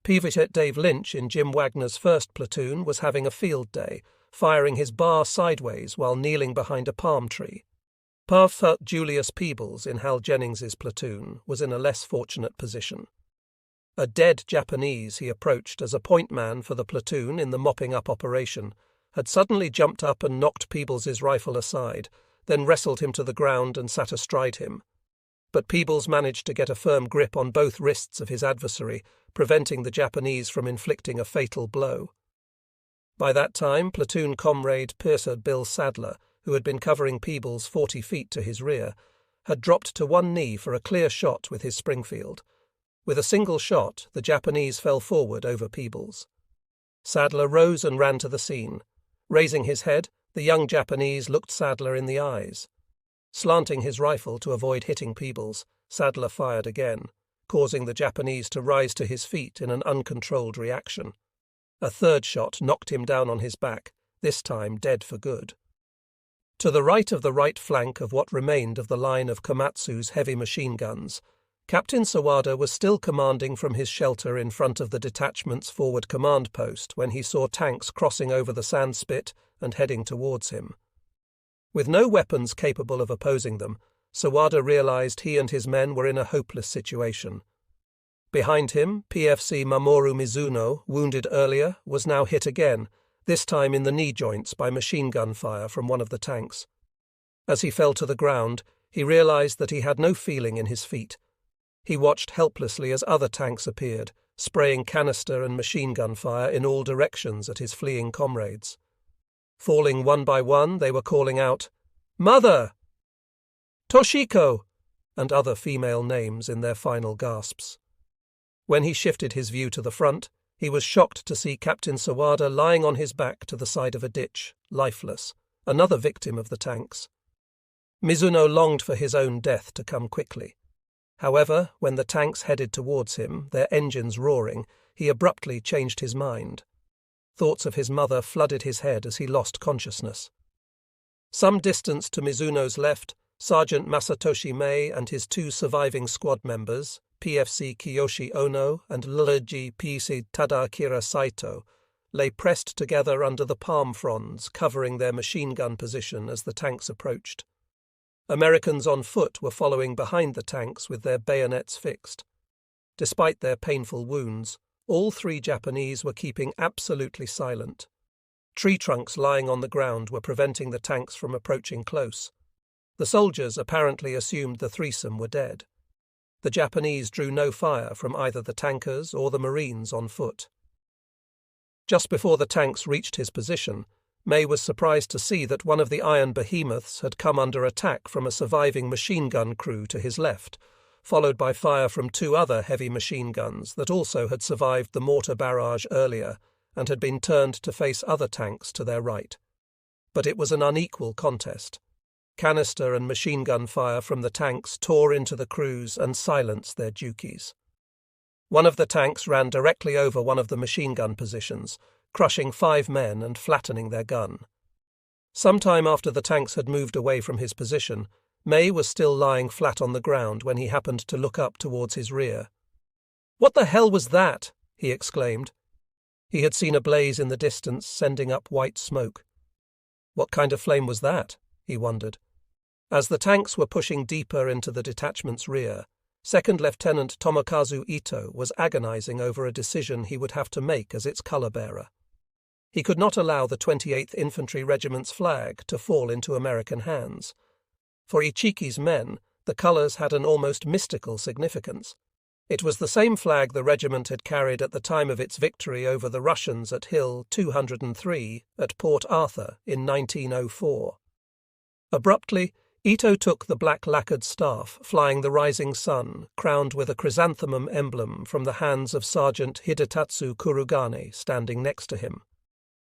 Privet Dave Lynch in Jim Wagner's 1st platoon was having a field day, firing his bar sideways while kneeling behind a palm tree. Parfut Julius Peebles in Hal Jennings's platoon was in a less fortunate position. A dead Japanese he approached as a point man for the platoon in the mopping-up operation had suddenly jumped up and knocked Peebles's rifle aside, then wrestled him to the ground and sat astride him. But Peebles managed to get a firm grip on both wrists of his adversary, preventing the Japanese from inflicting a fatal blow. By that time, platoon comrade Piercer Bill Sadler, who had been covering Peebles 40 feet to his rear, had dropped to one knee for a clear shot with his Springfield. With a single shot, the Japanese fell forward over Peebles. Sadler rose and ran to the scene. Raising his head, the young Japanese looked Sadler in the eyes. Slanting his rifle to avoid hitting Peebles, Sadler fired again, causing the Japanese to rise to his feet in an uncontrolled reaction. A third shot knocked him down on his back, this time dead for good. To the right of the right flank of what remained of the line of Komatsu's heavy machine guns, Captain Sawada was still commanding from his shelter in front of the detachment's forward command post when he saw tanks crossing over the sand spit and heading towards him. With no weapons capable of opposing them, Sawada realized he and his men were in a hopeless situation. Behind him, PFC Mamoru Mizuno, wounded earlier, was now hit again, this time in the knee joints by machine gun fire from one of the tanks. As he fell to the ground, he realized that he had no feeling in his feet. He watched helplessly as other tanks appeared, spraying canister and machine gun fire in all directions at his fleeing comrades. Falling one by one, they were calling out, "Mother!" "Toshiko!" and other female names in their final gasps. When he shifted his view to the front, he was shocked to see Captain Sawada lying on his back to the side of a ditch, lifeless, another victim of the tanks. Mizuno longed for his own death to come quickly. However, when the tanks headed towards him, their engines roaring, he abruptly changed his mind. Thoughts of his mother flooded his head as he lost consciousness. Some distance to Mizuno's left, Sergeant Masatoshi Mei and his 2 surviving squad members, PFC Kiyoshi Ono and LLG PC Tadakira Saito, lay pressed together under the palm fronds, covering their machine gun position as the tanks approached. Americans on foot were following behind the tanks with their bayonets fixed. Despite their painful wounds, all three Japanese were keeping absolutely silent. Tree trunks lying on the ground were preventing the tanks from approaching close. The soldiers apparently assumed the threesome were dead. The Japanese drew no fire from either the tankers or the Marines on foot. Just before the tanks reached his position, May was surprised to see that one of the iron behemoths had come under attack from a surviving machine gun crew to his left, followed by fire from two other heavy machine guns that also had survived the mortar barrage earlier and had been turned to face other tanks to their right. But it was an unequal contest. Canister and machine gun fire from the tanks tore into the crews and silenced their Jukies. One of the tanks ran directly over one of the machine gun positions, crushing 5 men and flattening their gun. Some time after the tanks had moved away from his position, May was still lying flat on the ground when he happened to look up towards his rear. "What the hell was that?" he exclaimed. He had seen a blaze in the distance, sending up white smoke. What kind of flame was that? He wondered. As the tanks were pushing deeper into the detachment's rear, Second Lieutenant Tomokazu Ito was agonizing over a decision he would have to make as its color-bearer. He could not allow the 28th Infantry Regiment's flag to fall into American hands. For Ichiki's men, the colors had an almost mystical significance. It was the same flag the regiment had carried at the time of its victory over the Russians at Hill 203 at Port Arthur in 1904. Abruptly, Ito took the black lacquered staff flying the rising sun, crowned with a chrysanthemum emblem, from the hands of Sergeant Hidetatsu Kurugane standing next to him.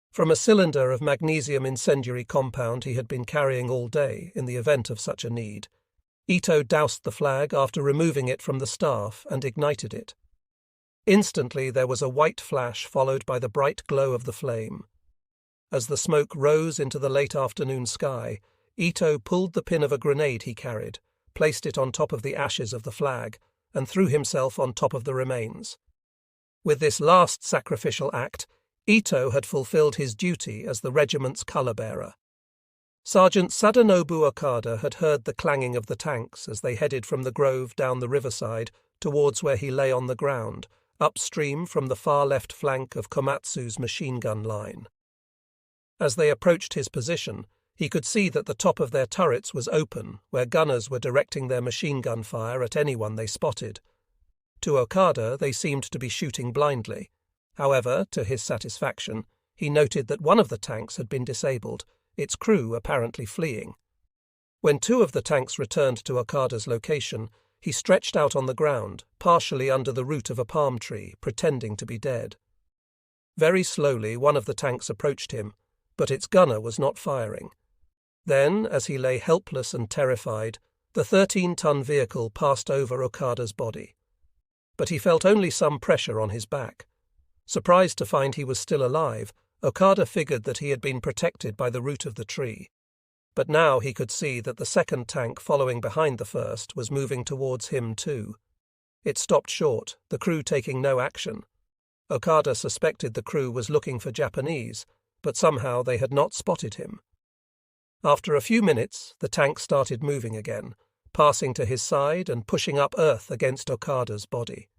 From a cylinder of magnesium incendiary compound he had been carrying all day in the event of such a need, Ito doused the flag after removing it from the staff and ignited it. Instantly there was a white flash followed by the bright glow of the flame. As the smoke rose into the late afternoon sky, Ito pulled the pin of a grenade he carried, placed it on top of the ashes of the flag, and threw himself on top of the remains. With this last sacrificial act, Ito had fulfilled his duty as the regiment's colour-bearer. Sergeant Sadanobu Okada had heard the clanging of the tanks as they headed from the grove down the riverside towards where he lay on the ground, upstream from the far left flank of Komatsu's machine gun line. As they approached his position, he could see that the top of their turrets was open, where gunners were directing their machine gun fire at anyone they spotted. To Okada, they seemed to be shooting blindly. However, to his satisfaction, he noted that one of the tanks had been disabled, its crew apparently fleeing. When 2 of the tanks returned to Okada's location, he stretched out on the ground, partially under the root of a palm tree, pretending to be dead. Very slowly one of the tanks approached him, but its gunner was not firing. Then, as he lay helpless and terrified, the 13-ton vehicle passed over Okada's body. But he felt only some pressure on his back. Surprised to find he was still alive, Okada figured that he had been protected by the root of the tree. But now he could see that the second tank following behind the first was moving towards him too. It stopped short, the crew taking no action. Okada suspected the crew was looking for Japanese, but somehow they had not spotted him. After a few minutes, the tank started moving again, passing to his side and pushing up earth against Okada's body.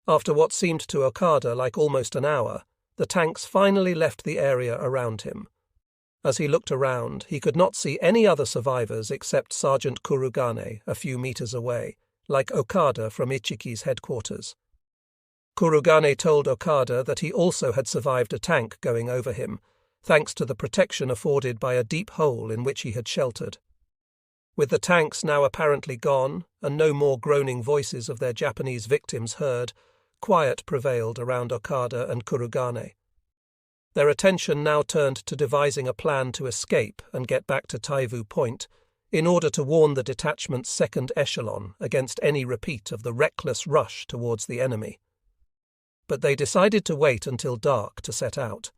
After what seemed to Okada like almost an hour, the tanks finally left the area around him. As he looked around, he could not see any other survivors except Sergeant Kurugane a few meters away, like Okada from Ichiki's headquarters. Kurugane told Okada that he also had survived a tank going over him, thanks to the protection afforded by a deep hole in which he had sheltered. With the tanks now apparently gone, and no more groaning voices of their Japanese victims heard, quiet prevailed around Okada and Kurugane. Their attention now turned to devising a plan to escape and get back to Taivu Point, in order to warn the detachment's second echelon against any repeat of the reckless rush towards the enemy. But they decided to wait until dark to set out.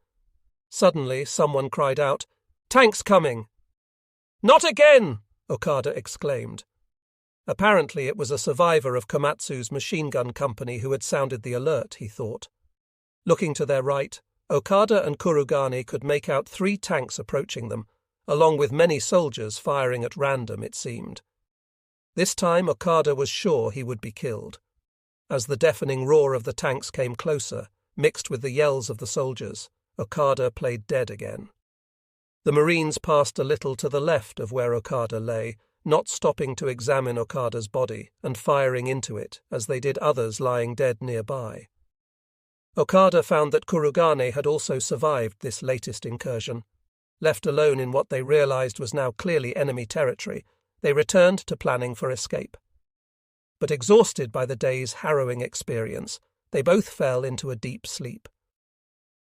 Suddenly someone cried out, "Tanks coming!" "Not again!" Okada exclaimed. Apparently it was a survivor of Komatsu's machine gun company who had sounded the alert, he thought. Looking to their right, Okada and Kurugane could make out 3 tanks approaching them, along with many soldiers firing at random, it seemed. This time Okada was sure he would be killed. As the deafening roar of the tanks came closer, mixed with the yells of the soldiers, Okada played dead again. The Marines passed a little to the left of where Okada lay, not stopping to examine Okada's body and firing into it as they did others lying dead nearby. Okada found that Kurugane had also survived this latest incursion. Left alone in what they realized was now clearly enemy territory, they returned to planning for escape. But exhausted by the day's harrowing experience, they both fell into a deep sleep.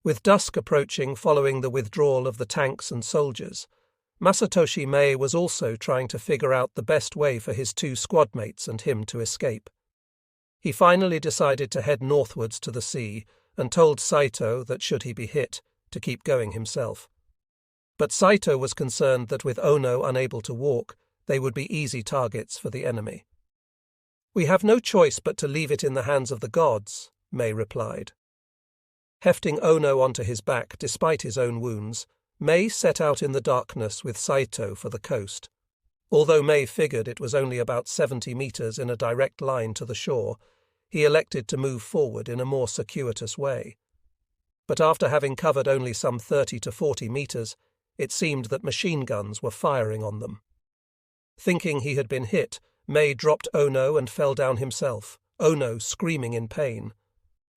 With dusk approaching following the withdrawal of the tanks and soldiers, Masatoshi Mei was also trying to figure out the best way for his 2 squadmates and him to escape. He finally decided to head northwards to the sea and told Saito that should he be hit, to keep going himself. But Saito was concerned that with Ono unable to walk, they would be easy targets for the enemy. "We have no choice but to leave it in the hands of the gods," Mei replied. Hefting Ono onto his back despite his own wounds, Mei set out in the darkness with Saito for the coast. Although Mei figured it was only about 70 meters in a direct line to the shore, he elected to move forward in a more circuitous way. But after having covered only some 30 to 40 meters, it seemed that machine guns were firing on them. Thinking he had been hit, Mei dropped Ono and fell down himself, Ono screaming in pain.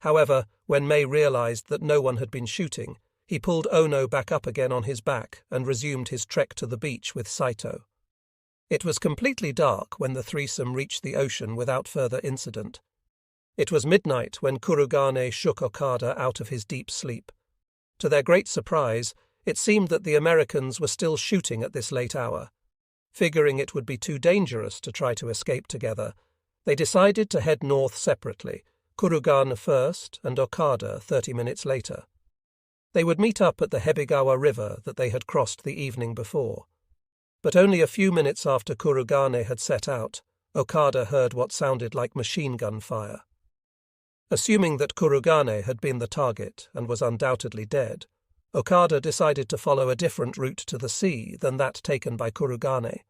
However, when Mei realized that no one had been shooting, he pulled Ono back up again on his back and resumed his trek to the beach with Saito. It was completely dark when the threesome reached the ocean without further incident. It was midnight when Kurugane shook Okada out of his deep sleep. To their great surprise, it seemed that the Americans were still shooting at this late hour. Figuring it would be too dangerous to try to escape together, they decided to head north separately, Kurugane first and Okada 30 minutes later. They would meet up at the Hebigawa River that they had crossed the evening before. But only a few minutes after Kurugane had set out, Okada heard what sounded like machine gun fire. Assuming that Kurugane had been the target and was undoubtedly dead, Okada decided to follow a different route to the sea than that taken by Kurugane.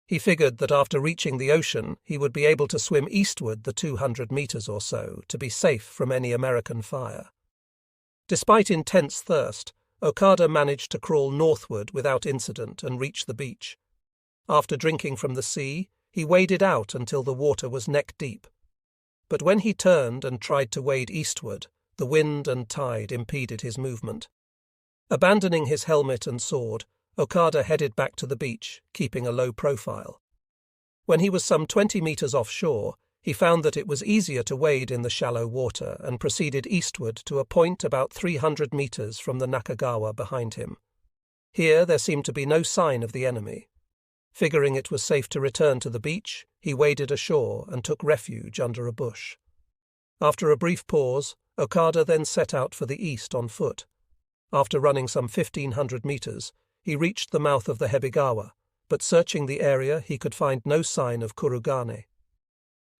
He figured that after reaching the ocean, he would be able to swim eastward the 200 meters or so to be safe from any American fire. Despite intense thirst, Okada managed to crawl northward without incident and reach the beach. After drinking from the sea, he waded out until the water was neck-deep. But when he turned and tried to wade eastward, the wind and tide impeded his movement. Abandoning his helmet and sword, Okada headed back to the beach, keeping a low profile. When he was some 20 meters offshore, he found that it was easier to wade in the shallow water and proceeded eastward to a point about 300 meters from the Nakagawa behind him. Here there seemed to be no sign of the enemy. Figuring it was safe to return to the beach, he waded ashore and took refuge under a bush. After a brief pause, Okada then set out for the east on foot. After running some 1,500 meters, he reached the mouth of the Hebigawa, but searching the area he could find no sign of Kurugane.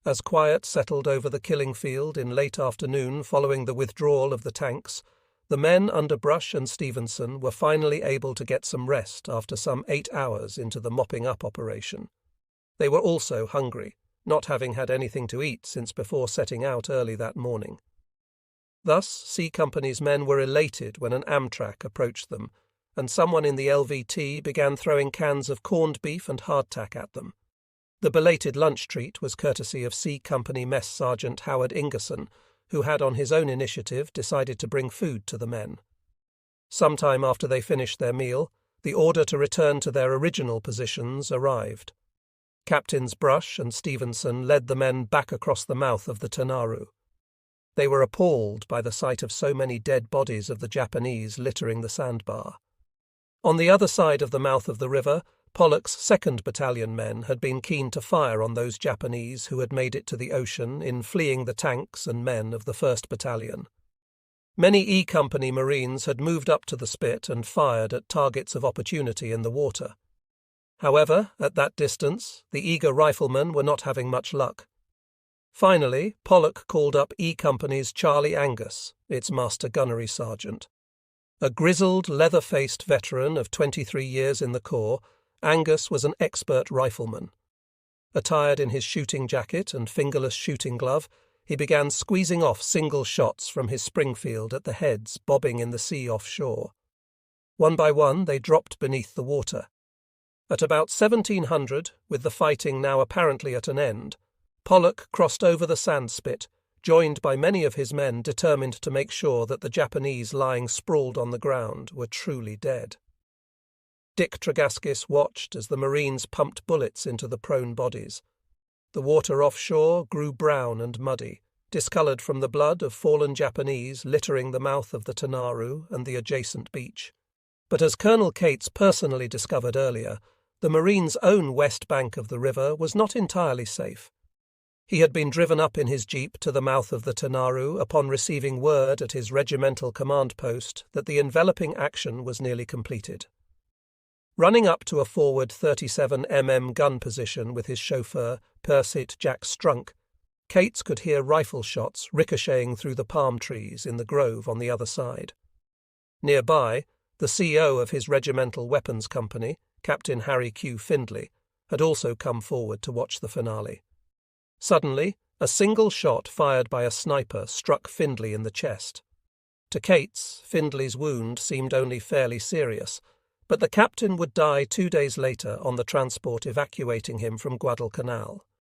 As quiet settled over the killing field in late afternoon following the withdrawal of the tanks, the men under Brush and Stevenson were finally able to get some rest after some 8 hours into the mopping-up operation. They were also hungry, not having had anything to eat since before setting out early that morning. Thus, C Company's men were elated when an Amtrak approached them, and someone in the LVT began throwing cans of corned beef and hardtack at them. The belated lunch treat was courtesy of C Company Mess Sergeant Howard Ingerson, who had on his own initiative decided to bring food to the men. Sometime after they finished their meal, the order to return to their original positions arrived. Captains Brush and Stevenson led the men back across the mouth of the Tanaru. They were appalled by the sight of so many dead bodies of the Japanese littering the sandbar. On the other side of the mouth of the river, Pollock's 2nd Battalion men had been keen to fire on those Japanese who had made it to the ocean in fleeing the tanks and men of the 1st Battalion. Many E Company Marines had moved up to the spit and fired at targets of opportunity in the water. However, at that distance, the eager riflemen were not having much luck. Finally, Pollock called up E Company's Charlie Angus, its master gunnery sergeant. A grizzled, leather-faced veteran of 23 years in the Corps, Angus was an expert rifleman. Attired in his shooting jacket and fingerless shooting glove, he began squeezing off single shots from his Springfield at the heads bobbing in the sea offshore. One by one they dropped beneath the water. At about 1700, with the fighting now apparently at an end, Pollock crossed over the sand spit, joined by many of his men determined to make sure that the Japanese lying sprawled on the ground were truly dead. Dick Tregaskis watched as the Marines pumped bullets into the prone bodies. The water offshore grew brown and muddy, discoloured from the blood of fallen Japanese littering the mouth of the Tanaru and the adjacent beach. But as Colonel Cates personally discovered earlier, the Marines' own west bank of the river was not entirely safe. He had been driven up in his jeep to the mouth of the Tanaru upon receiving word at his regimental command post that the enveloping action was nearly completed. Running up to a forward 37 mm gun position with his chauffeur, Persit Jack Strunk, Cates could hear rifle shots ricocheting through the palm trees in the grove on the other side. Nearby, the CO of his regimental weapons company, Captain Harry Q. Findlay, had also come forward to watch the finale. Suddenly, a single shot fired by a sniper struck Findlay in the chest. To Cates, Findlay's wound seemed only fairly serious, but the captain would die 2 days later on the transport evacuating him from Guadalcanal.